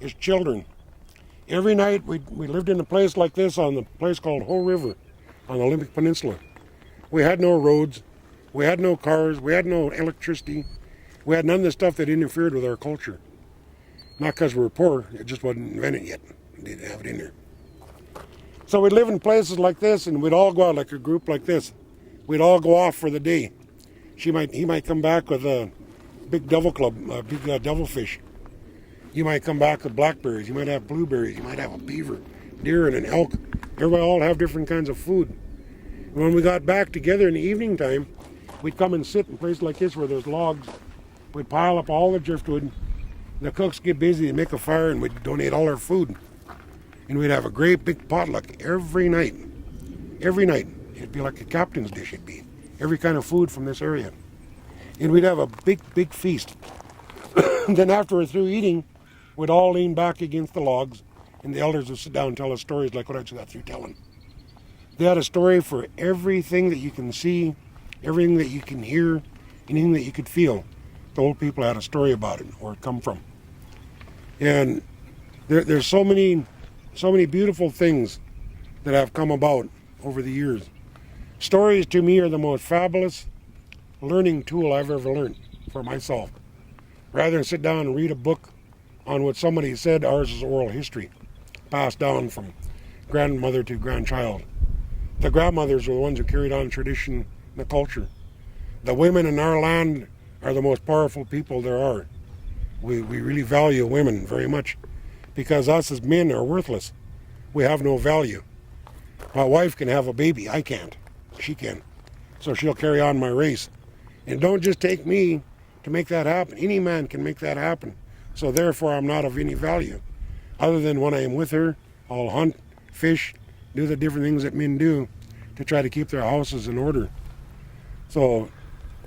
as children. Every night we lived in a place like this on the place called Ho River on the Olympic Peninsula. We had no roads, we had no cars, we had no electricity, we had none of the stuff that interfered with our culture. Not because we were poor, it just wasn't invented yet. We didn't have it in there. So we'd live in places like this and we'd all go out like a group like this. We'd all go off for the day. He might come back with a big devil club, a big devilfish. You might come back with blackberries. You might have blueberries. You might have a beaver, deer, and an elk. Everybody all have different kinds of food. And when we got back together in the evening time, we'd come and sit in places like this where there's logs. We'd pile up all the driftwood. The cooks get busy, they make a fire, and we'd donate all our food. And we'd have a great big potluck every night. Every night. It'd be like a captain's dish, it'd be. Every kind of food from this area. And we'd have a big, big feast. Then after we're through eating, we'd all lean back against the logs, and the elders would sit down and tell us stories like what I just got through telling. They had a story for everything that you can see, everything that you can hear, anything that you could feel. The old people had a story about it, where it come from. And there's so many beautiful things that have come about over the years. Stories to me are the most fabulous learning tool I've ever learned for myself. Rather than sit down and read a book on what somebody said, ours is oral history, passed down from grandmother to grandchild. The grandmothers were the ones who carried on tradition and the culture. The women in our land are the most powerful people there are. We really value women very much because us as men are worthless. We have no value. My wife can have a baby. I can't. She can. So she'll carry on my race. And don't just take me to make that happen. Any man can make that happen. So therefore I'm not of any value. Other than when I am with her, I'll hunt, fish, do the different things that men do to try to keep their houses in order. So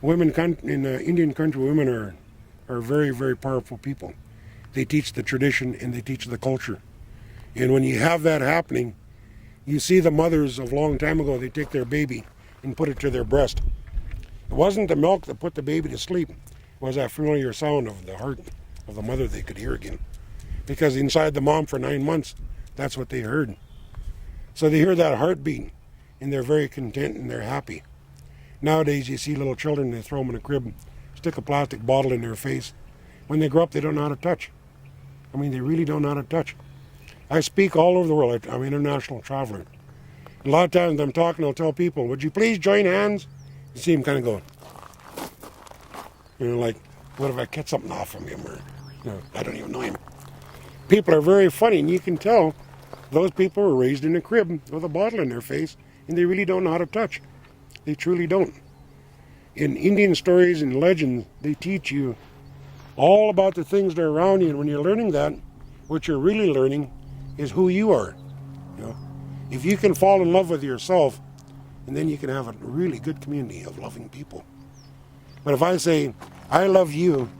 women in Indian country, women are very, very powerful people. They teach the tradition and they teach the culture. And when you have that happening, you see the mothers of a long time ago, they take their baby and put it to their breast. It wasn't the milk that put the baby to sleep. It was that familiar sound of the heart of the mother they could hear again. Because inside the mom for 9 months, that's what they heard. So they hear that heartbeat, and they're very content and they're happy. Nowadays, you see little children, they throw them in a crib, stick a plastic bottle in their face. When they grow up, they don't know how to touch. I mean, they really don't know how to touch. I speak all over the world. I'm an international traveler. A lot of times I'm talking, I'll tell people, would you please join hands? You see them kind of going, like, what if I cut something off from him? Or, I don't even know him. People are very funny, and you can tell those people were raised in a crib with a bottle in their face, and they really don't know how to touch. They truly don't. In Indian stories and legends, they teach you all about the things that are around you, and when you're learning that, what you're really learning is who you are. If you can fall in love with yourself, and then you can have a really good community of loving people. But if I say, I love you,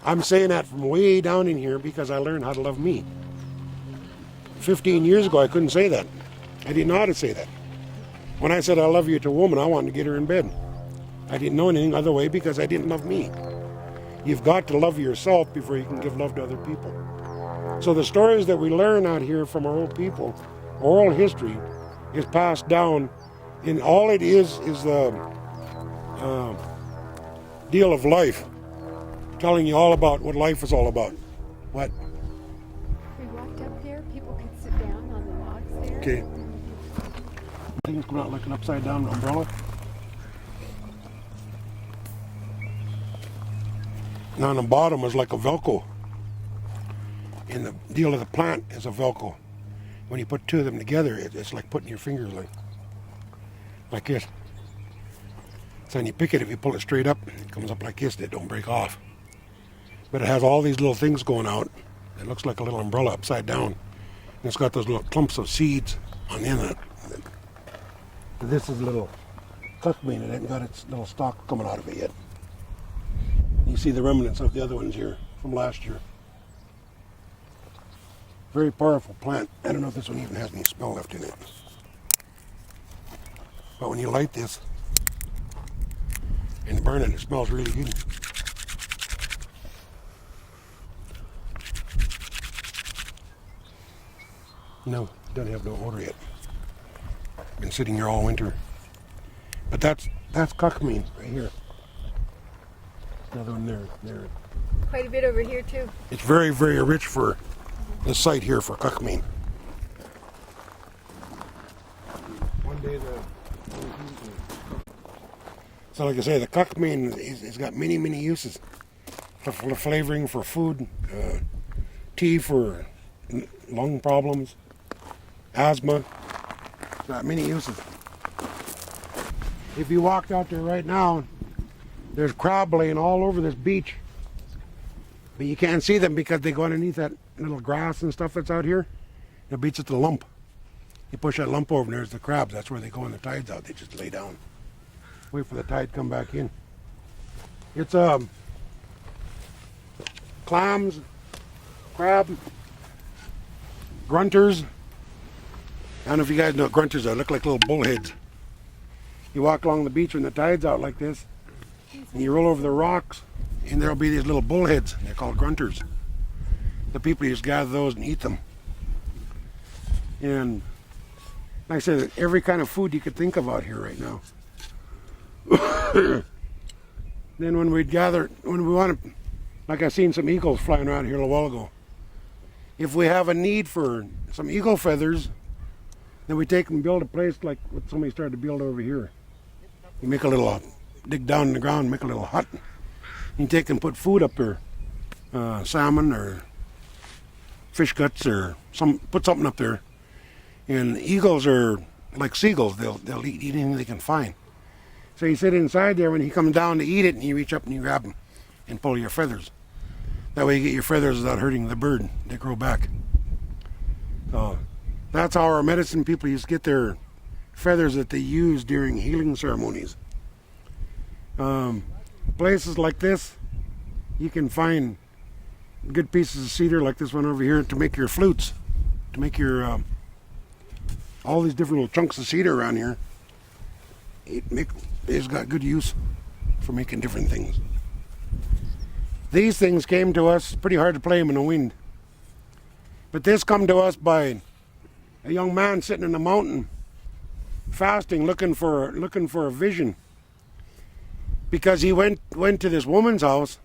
I'm saying that from way down in here because I learned how to love me. 15 years ago, I couldn't say that. I didn't know how to say that. When I said I love you to a woman, I wanted to get her in bed. I didn't know anything other way because I didn't love me. You've got to love yourself before you can give love to other people. So the stories that we learn out here from our old people, oral history, is passed down, and all it is the deal of life, telling you all about what life is all about. What? We walked up there, people could sit down on the logs there. Okay. Things come out like an upside down umbrella. And on the bottom is like a Velcro. And the deal of the plant is a Velcro. When you put two of them together, it's like putting your fingers like this. So when you pick it, if you pull it straight up, it comes up like this, and it don't break off. But it has all these little things going out. It looks like a little umbrella upside down. And it's got those little clumps of seeds on the end of it. This is a little cuckbean, and it hasn't got its little stalk coming out of it yet. You see the remnants of the other ones here from last year. Very powerful plant. I don't know if this one even has any smell left in it. But when you light this and burn it, it smells really good. No, it doesn't have no odor yet. Been sitting here all winter. But that's cuckmean right here. Another one there. Quite a bit over here too. It's very, very rich for the site here for cuckmean. One day so like I say, the cuckmean has got many, many uses. For flavoring, for food, tea for lung problems, asthma. It's got many uses. If you walked out there right now, there's crab laying all over this beach. But you can't see them because they go underneath that little grass and stuff that's out here. It beats it to the lump. You push that lump over, and there's the crabs. That's where they go when the tide's out. They just lay down, wait for the tide to come back in. It's clams, crab, grunters. I don't know if you guys know what grunters are. They look like little bullheads. You walk along the beach when the tide's out like this, and you roll over the rocks, and there'll be these little bullheads. They're called grunters. The people just gather those and eat them. And like I said, every kind of food you could think of out here right now. Then when we want to, like I seen some eagles flying around here a little while ago. If we have a need for some eagle feathers, then we take and build a place like what somebody started to build over here. You make a little, dig down in the ground, make a little hut. You take and put food up there, salmon or fish guts or put something up there. And eagles are like seagulls. They'll eat anything they can find. So you sit inside there when he comes down to eat it, and you reach up and you grab him and pull your feathers. That way you get your feathers without hurting the bird. They grow back. So that's how our medicine people used to get their feathers that they use during healing ceremonies. Places like this, you can find good pieces of cedar like this one over here to make your flutes, to make your all these different little chunks of cedar around here. It's got good use for making different things. These things came to us, pretty hard to play them in the wind. But this come to us by a young man sitting in the mountain, fasting, looking for a vision. Because he went to this woman's house,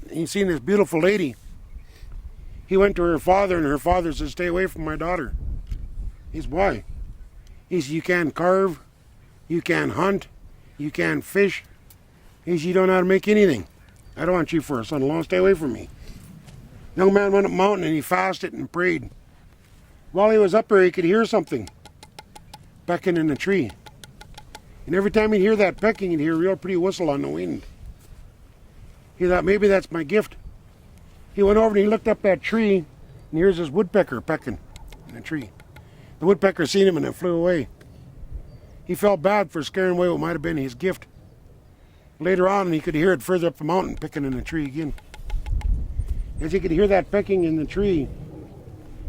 and he seen this beautiful lady. He went to her father, and her father said, "Stay away from my daughter." He said, "Why?" He said, "You can't carve, you can't hunt, you can't fish." He said, "You don't know how to make anything. I don't want you for a son-in-law. Stay away from me." Young man went up the mountain and he fasted and prayed. While he was up there, he could hear something pecking in the tree. And every time he'd hear that pecking, he'd hear a real pretty whistle on the wind. He thought, maybe that's my gift. He went over and he looked up that tree, and here's this woodpecker pecking in the tree. The woodpecker seen him and it flew away. He felt bad for scaring away what might have been his gift. Later on, he could hear it further up the mountain, pecking in the tree again. As he could hear that pecking in the tree,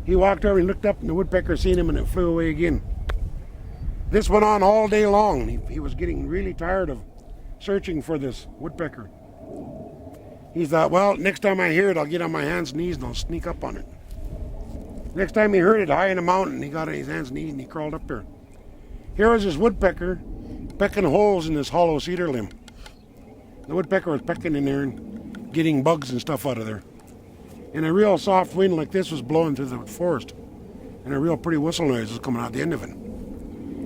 he walked over and looked up, and the woodpecker seen him and it flew away again. This went on all day long. He was getting really tired of searching for this woodpecker. He thought, well, next time I hear it, I'll get on my hands and knees and I'll sneak up on it. Next time he heard it high in the mountain, he got on his hands and knees and he crawled up there. Here was this woodpecker pecking holes in this hollow cedar limb. The woodpecker was pecking in there and getting bugs and stuff out of there. And a real soft wind like this was blowing through the forest. And a real pretty whistle noise was coming out the end of it.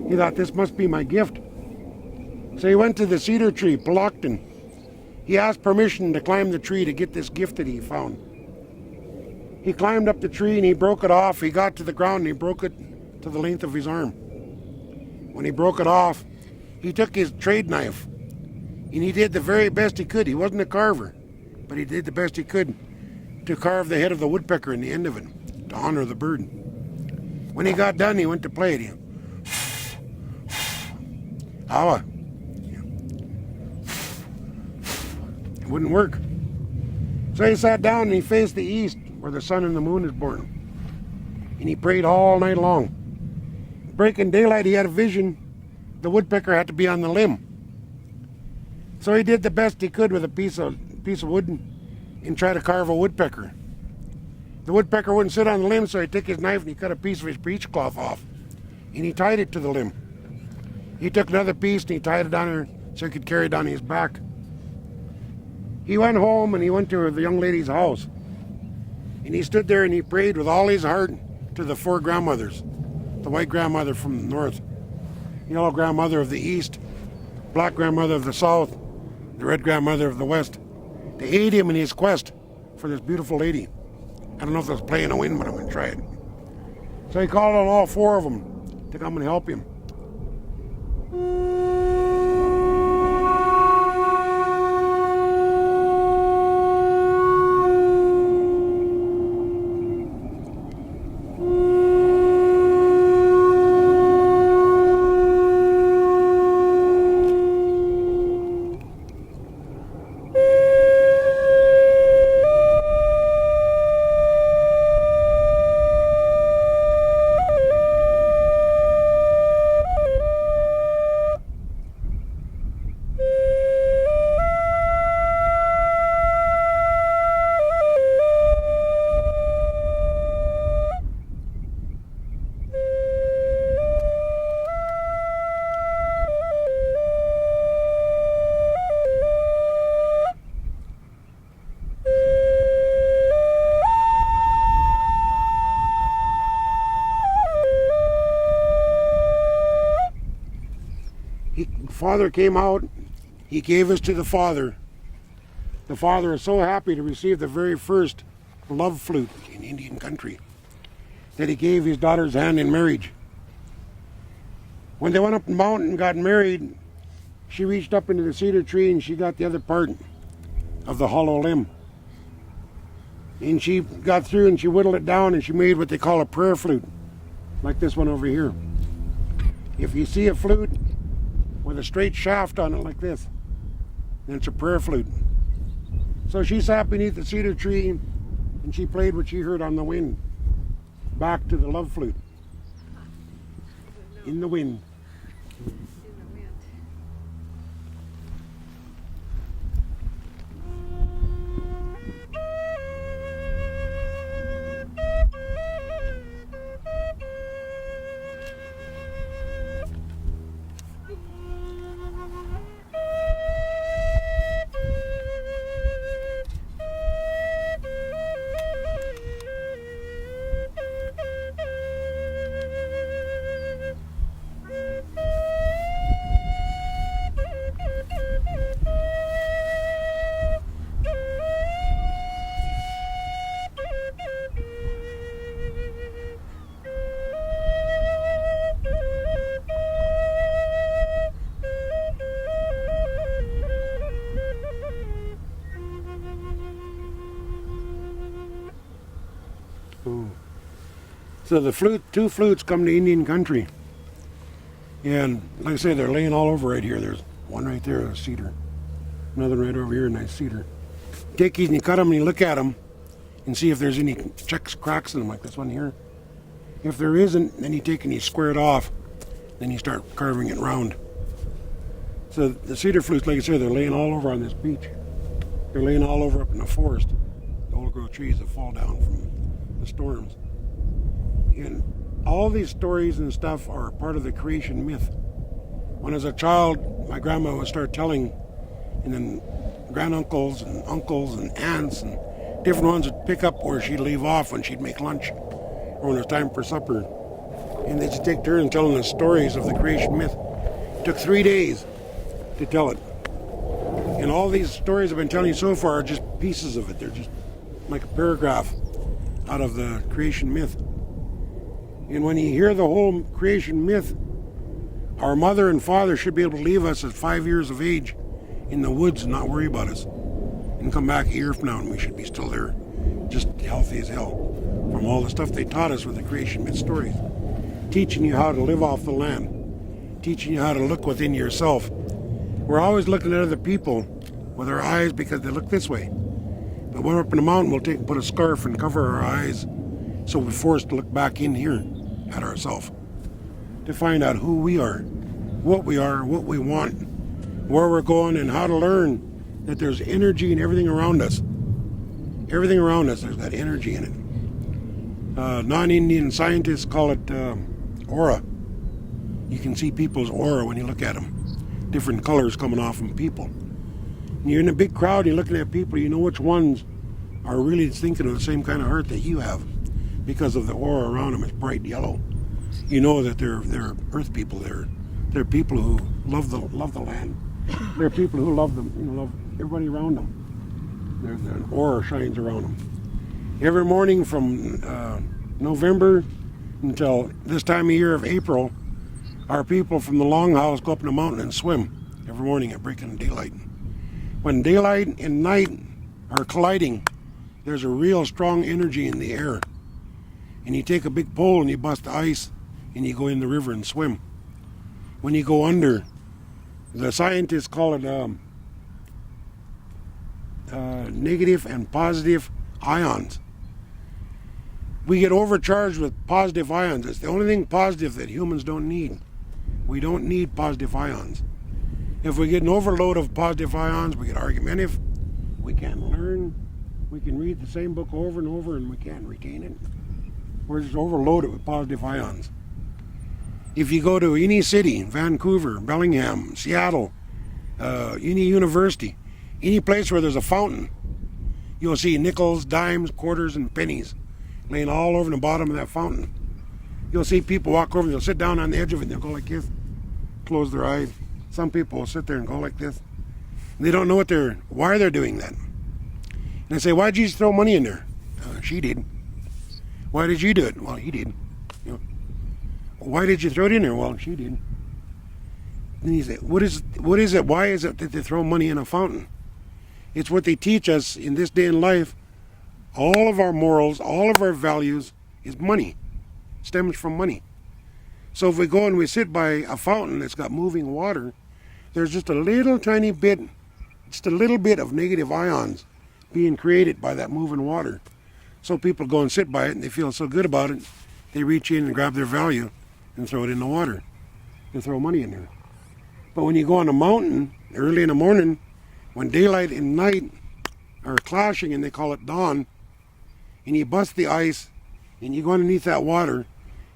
He thought, this must be my gift. So he went to the cedar tree, plucked, and he asked permission to climb the tree to get this gift that he found. He climbed up the tree and he broke it off. He got to the ground and he broke it to the length of his arm. When he broke it off, he took his trade knife and he did the very best he could. He wasn't a carver, but he did the best he could to carve the head of the woodpecker in the end of it, to honor the bird. When he got done, he went to play it. Awa. It wouldn't work. So he sat down and he faced the east, where the sun and the moon is born. And he prayed all night long. Breaking daylight, he had a vision. The woodpecker had to be on the limb. So he did the best he could with a piece of wood and tried to carve a woodpecker. The woodpecker wouldn't sit on the limb, so he took his knife and he cut a piece of his breechcloth off. And he tied it to the limb. He took another piece and he tied it on her so he could carry it on his back. He went home and he went to the young lady's house. And he stood there and he prayed with all his heart to the four grandmothers. The white grandmother from the north, yellow grandmother of the east, black grandmother of the south, the red grandmother of the west, to aid him in his quest for this beautiful lady. I don't know if that's playing a wind, but I'm going to try it. So he called on all four of them to come and help him. Father came out, he gave us to the Father. The Father is so happy to receive the very first love flute in Indian country that he gave his daughter's hand in marriage. When they went up the mountain and got married, she reached up into the cedar tree and she got the other part of the hollow limb. And she got through and she whittled it down and she made what they call a prayer flute, like this one over here. If you see a flute with a straight shaft on it like this, then it's a prayer flute. So she sat beneath the cedar tree and she played what she heard on the wind, back to the love flute. In the wind. So the two flutes come to Indian country. And like I say, they're laying all over right here. There's one right there, a cedar. Another right over here, a nice cedar. Take these and you cut them and you look at them and see if there's any cracks in them, like this one here. If there isn't, then you take and you square it off. Then you start carving it round. So the cedar flutes, like I said, they're laying all over on this beach. They're laying all over up in the forest. The old growth trees that fall down from the storms. And all these stories and stuff are part of the creation myth. When I was a child, my grandma would start telling, and then granduncles and uncles and aunts and different ones would pick up where she'd leave off when she'd make lunch or when it was time for supper. And they'd just take turns telling the stories of the creation myth. It took 3 days to tell it. And all these stories I've been telling you so far are just pieces of it. They're just like a paragraph out of the creation myth. And when you hear the whole creation myth, our mother and father should be able to leave us at 5 years of age in the woods and not worry about us. And come back a year from now and we should be still there, just healthy as hell. From all the stuff they taught us with the creation myth stories. Teaching you how to live off the land. Teaching you how to look within yourself. We're always looking at other people with our eyes because they look this way. But when we're up in the mountain, we'll put a scarf and cover our eyes so we're forced to look back in here at ourselves to find out who we are, what we want, where we're going, and how to learn that there's energy in everything around us. Everything around us, there's that energy in it. Non-Indian scientists call it aura. You can see people's aura when you look at them. Different colors coming off from people. And you're in a big crowd, you're looking at people, you know which ones are really thinking of the same kind of heart that you have. Because of the aura around them, it's bright yellow. You know that they're earth people. They're people who love the land. They're people who love them. Love everybody around them. There's an aura shines around them. Every morning from November until this time of year of April, our people from the Longhouse go up in the mountain and swim every morning at breaking daylight. When daylight and night are colliding, there's a real strong energy in the air. And you take a big pole and you bust the ice and you go in the river and swim. When you go under, the scientists call it negative and positive ions. We get overcharged with positive ions. It's the only thing positive that humans don't need. We don't need positive ions. If we get an overload of positive ions, we get argumentative, we can't learn, we can read the same book over and over and we can't retain it. We're just overloaded with positive ions. If you go to any city, Vancouver, Bellingham, Seattle, any university, any place where there's a fountain, you'll see nickels, dimes, quarters, and pennies laying all over the bottom of that fountain. You'll see people walk over, they'll sit down on the edge of it, and they'll go like this, close their eyes, Some people will sit there and go like this. And they don't know why they're doing that. And I say, why did Jesus throw money in there? She did. Why did you do it? Well, he did. You know, why did you throw it in there? Well, she did. And you say, what is it? Why is it that they throw money in a fountain? It's what they teach us in this day in life. All of our morals, all of our values is money. Stems from money. So if we go and we sit by a fountain that's got moving water, there's just a little tiny bit, just a little bit of negative ions being created by that moving water. So people go and sit by it and they feel so good about it, they reach in and grab their value and throw it in the water and throw money in there. But when you go on a mountain early in the morning, when daylight and night are clashing and they call it dawn, and you bust the ice and you go underneath that water,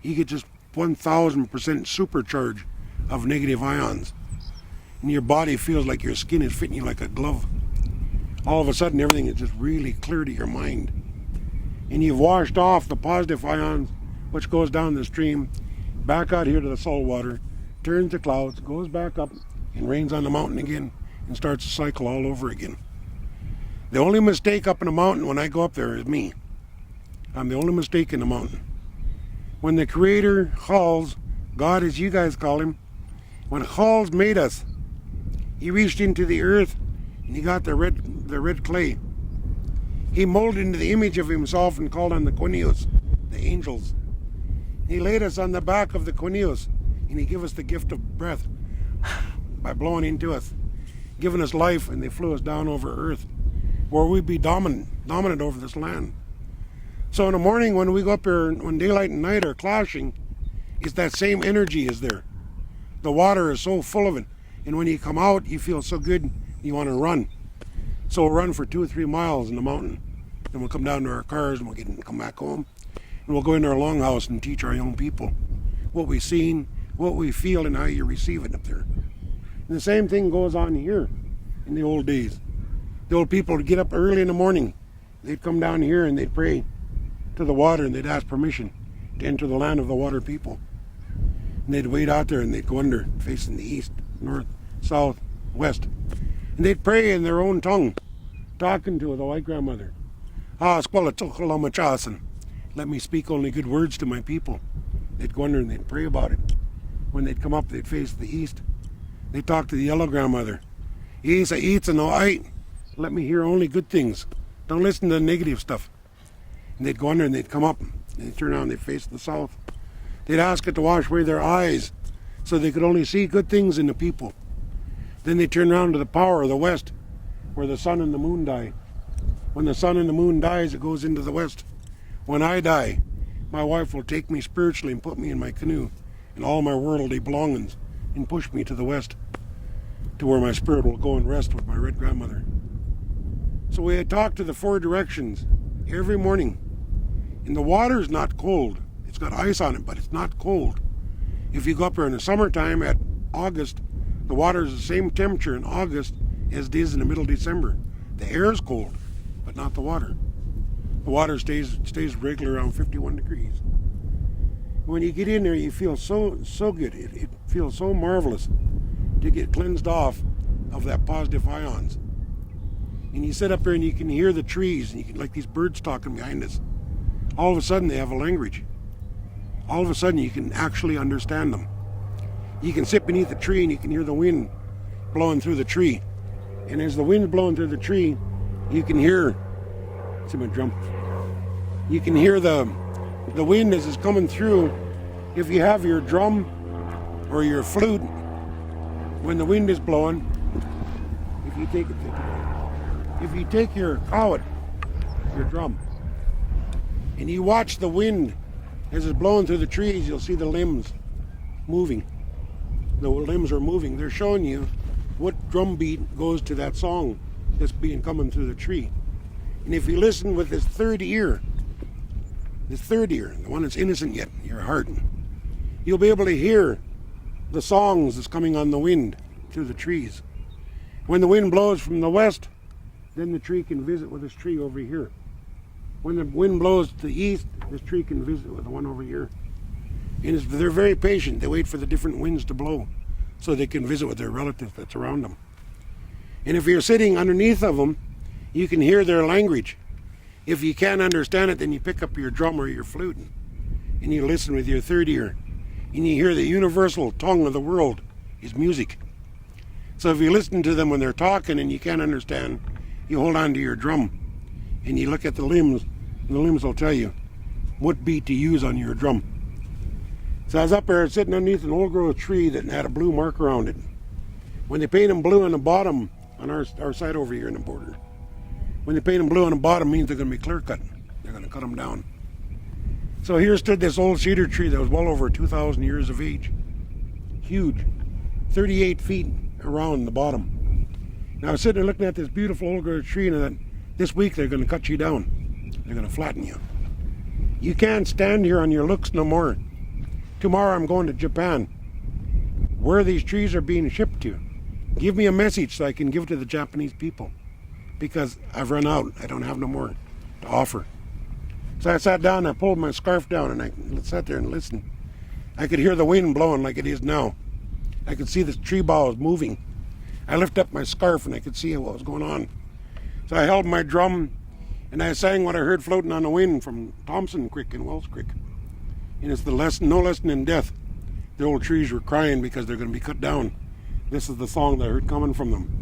you get just 1000% supercharge of negative ions. And your body feels like your skin is fitting you like a glove. All of a sudden everything is just really clear to your mind. And you've washed off the positive ions, which goes down the stream, back out here to the salt water, turns to clouds, goes back up, and rains on the mountain again, and starts the cycle all over again. The only mistake up in the mountain when I go up there is me. I'm the only mistake in the mountain. When the Creator, Halls, God as you guys call him, when Halls made us, he reached into the earth and he got the red clay. He molded into the image of himself and called on the canoes, the angels. He laid us on the back of the canoes and he gave us the gift of breath by blowing into us, giving us life, and they flew us down over earth where we'd be dominant over this land. So in the morning when we go up here, when daylight and night are clashing, it's that same energy is there. The water is so full of it. And when you come out, you feel so good, you want to run. So we'll run for 2 or 3 miles in the mountain. Then we'll come down to our cars and we'll come back home. And we'll go into our longhouse and teach our young people what we've seen, what we feel, and how you receive it up there. And the same thing goes on here in the old days. The old people would get up early in the morning. They'd come down here and they'd pray to the water and they'd ask permission to enter the land of the water people. And they'd wait out there and they'd go under, facing the east, north, south, west. And they'd pray in their own tongue, talking to the white grandmother. Let me speak only good words to my people. They'd go under and they'd pray about it. When they'd come up, they'd face the east. They'd talk to the yellow grandmother. Let me hear only good things. Don't listen to the negative stuff. And they'd go under and they'd come up and they'd turn around and they'd face the south. They'd ask it to wash away their eyes so they could only see good things in the people. Then they'd turn around to the power of the west where the sun and the moon die. When the sun and the moon dies, it goes into the west. When I die, my wife will take me spiritually and put me in my canoe and all my worldly belongings and push me to the west to where my spirit will go and rest with my red grandmother. So we had talked to the 4 directions every morning. And the water's not cold. It's got ice on it, but it's not cold. If you go up here in the summertime at August, the water is the same temperature in August as it is in the middle of December. The air is cold, but not the water. The water stays regular around 51 degrees. When you get in there, you feel so good. It feels so marvelous to get cleansed off of that positive ions. And you sit up there and you can hear the trees, and you can, like these birds talking behind us. All of a sudden they have a language. All of a sudden you can actually understand them. You can sit beneath a tree and you can hear the wind blowing through the tree. And as the wind's blowing through the tree, you can hear, see my drum. You can hear the wind as it's coming through. If you have your drum or your flute, when the wind is blowing, if you take your cowet, your drum, and you watch the wind as it's blowing through the trees, you'll see the limbs moving. The limbs are moving. They're showing you what drum beat goes to that song that's coming through the tree. And if you listen with this third ear, the one that's innocent yet, your heart, you'll be able to hear the songs that's coming on the wind through the trees. When the wind blows from the west, then the tree can visit with this tree over here. When the wind blows to the east, this tree can visit with the one over here. And they're very patient. They wait for the different winds to blow so they can visit with their relatives that's around them. And if you're sitting underneath of them, you can hear their language. If you can't understand it, then you pick up your drum or your flute and you listen with your third ear, and you hear the universal tongue of the world is music. So if you listen to them when they're talking and you can't understand, you hold on to your drum and you look at the limbs, and the limbs will tell you what beat to use on your drum. So I was up there sitting underneath an old growth tree that had a blue mark around it. When they paint them blue on the bottom, on our side over here in the border, when they paint them blue on the bottom, means they're going to be clear cut. They're going to cut them down. So here stood this old cedar tree that was well over 2,000 years of age. Huge, 38 feet around the bottom. Now I was sitting there looking at this beautiful old growth tree, and I thought, this week they're going to cut you down. They're going to flatten you. You can't stand here on your looks no more. Tomorrow I'm going to Japan, where these trees are being shipped to. Give me a message so I can give it to the Japanese people, because I've run out. I don't have no more to offer. So I sat down, I pulled my scarf down, and I sat there and listened. I could hear the wind blowing like it is now. I could see the tree boughs moving. I lifted up my scarf and I could see what was going on. So I held my drum and I sang what I heard floating on the wind from Thompson Creek and Wells Creek. And it's the lesson, no lesson in death. The old trees were crying because they're going to be cut down. This is the song that I heard coming from them.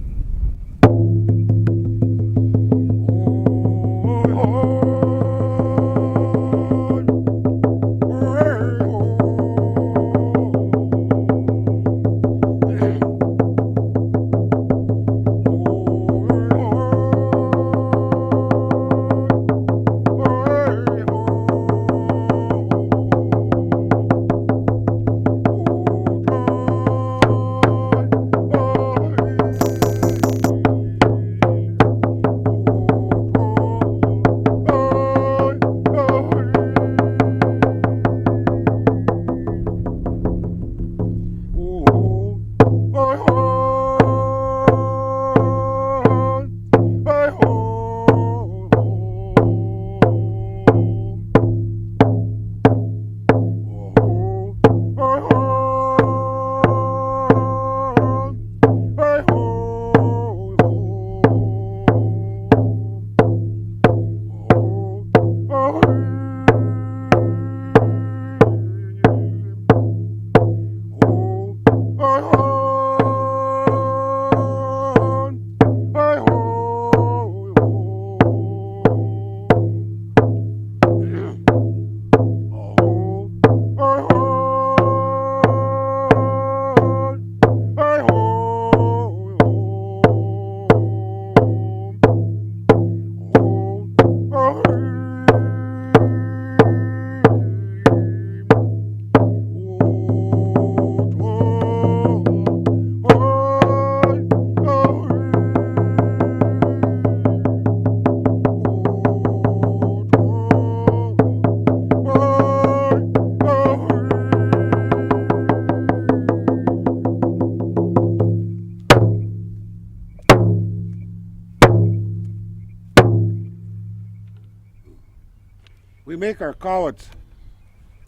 We make our collets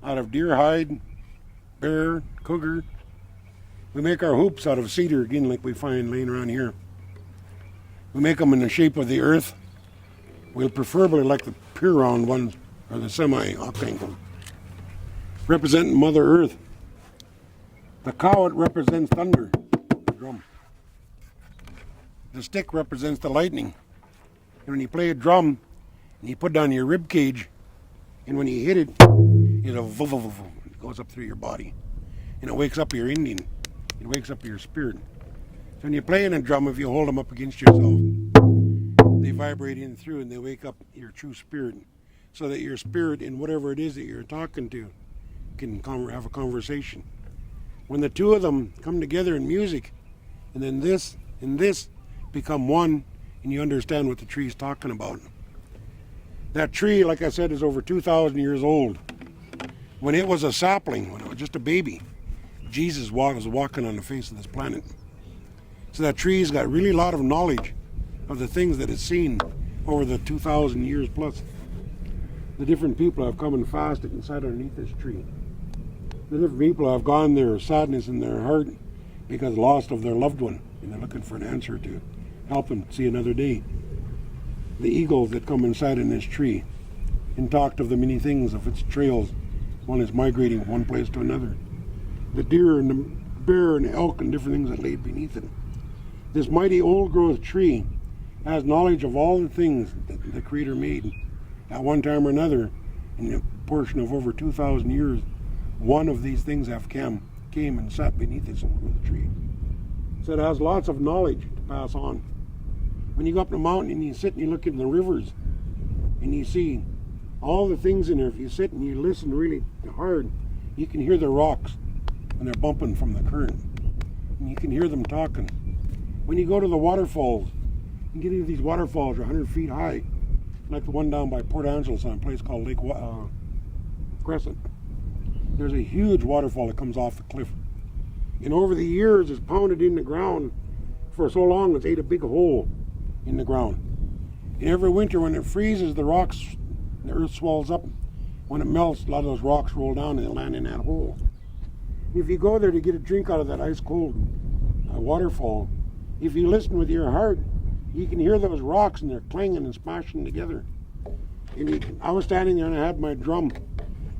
out of deer hide, bear, cougar. We make our hoops out of cedar, again, like we find laying around here. We make them in the shape of the earth. We'll preferably like the pure round ones or the semi-octangle, representing Mother Earth. The cowet represents thunder, the drum. The stick represents the lightning. And when you play a drum, and you put it on your rib cage, and when you hit it, it'll it goes up through your body. And it wakes up your Indian. It wakes up your spirit. So when you're playing a drum, if you hold them up against yourself, they vibrate in through and they wake up your true spirit, so that your spirit in whatever it is that you're talking to can have a conversation. When the two of them come together in music, and then this and this become one, and you understand what the tree's talking about. That tree, like I said, is over 2,000 years old. When it was a sapling, when it was just a baby, Jesus was walking on the face of this planet. So that tree's got really a lot of knowledge of the things that it's seen over the 2,000 years plus. The different people have come and fasted inside underneath this tree. The different people have gone their sadness in their heart, because lost of their loved one, and they're looking for an answer to help them see another day. The eagles that come inside in this tree and talked of the many things of its trails while it's migrating from one place to another. The deer and the bear and the elk and different things that laid beneath it. This mighty old growth tree has knowledge of all the things that the Creator made at one time or another. In a portion of over 2,000 years, one of these things have came and sat beneath this old growth tree. So it has lots of knowledge to pass on. When you go up the mountain and you sit and you look in the rivers and you see all the things in there, if you sit and you listen really hard, you can hear the rocks when they're bumping from the current. And you can hear them talking. When you go to the waterfalls, you get into these waterfalls are 100 feet high, like the one down by Port Angeles on a place called Lake Crescent. There's a huge waterfall that comes off the cliff. And over the years, it's pounded in the ground for so long it's ate a big hole in the ground. And every winter when it freezes, the earth swells up. When it melts, a lot of those rocks roll down and they land in that hole. If you go there to get a drink out of that ice cold waterfall, if you listen with your heart, you can hear those rocks and they're clanging and smashing together. And I was standing there and I had my drum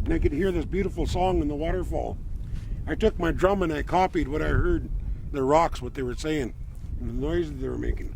and I could hear this beautiful song in the waterfall. I took my drum and I copied what I heard, the rocks, what they were saying, and the noises they were making.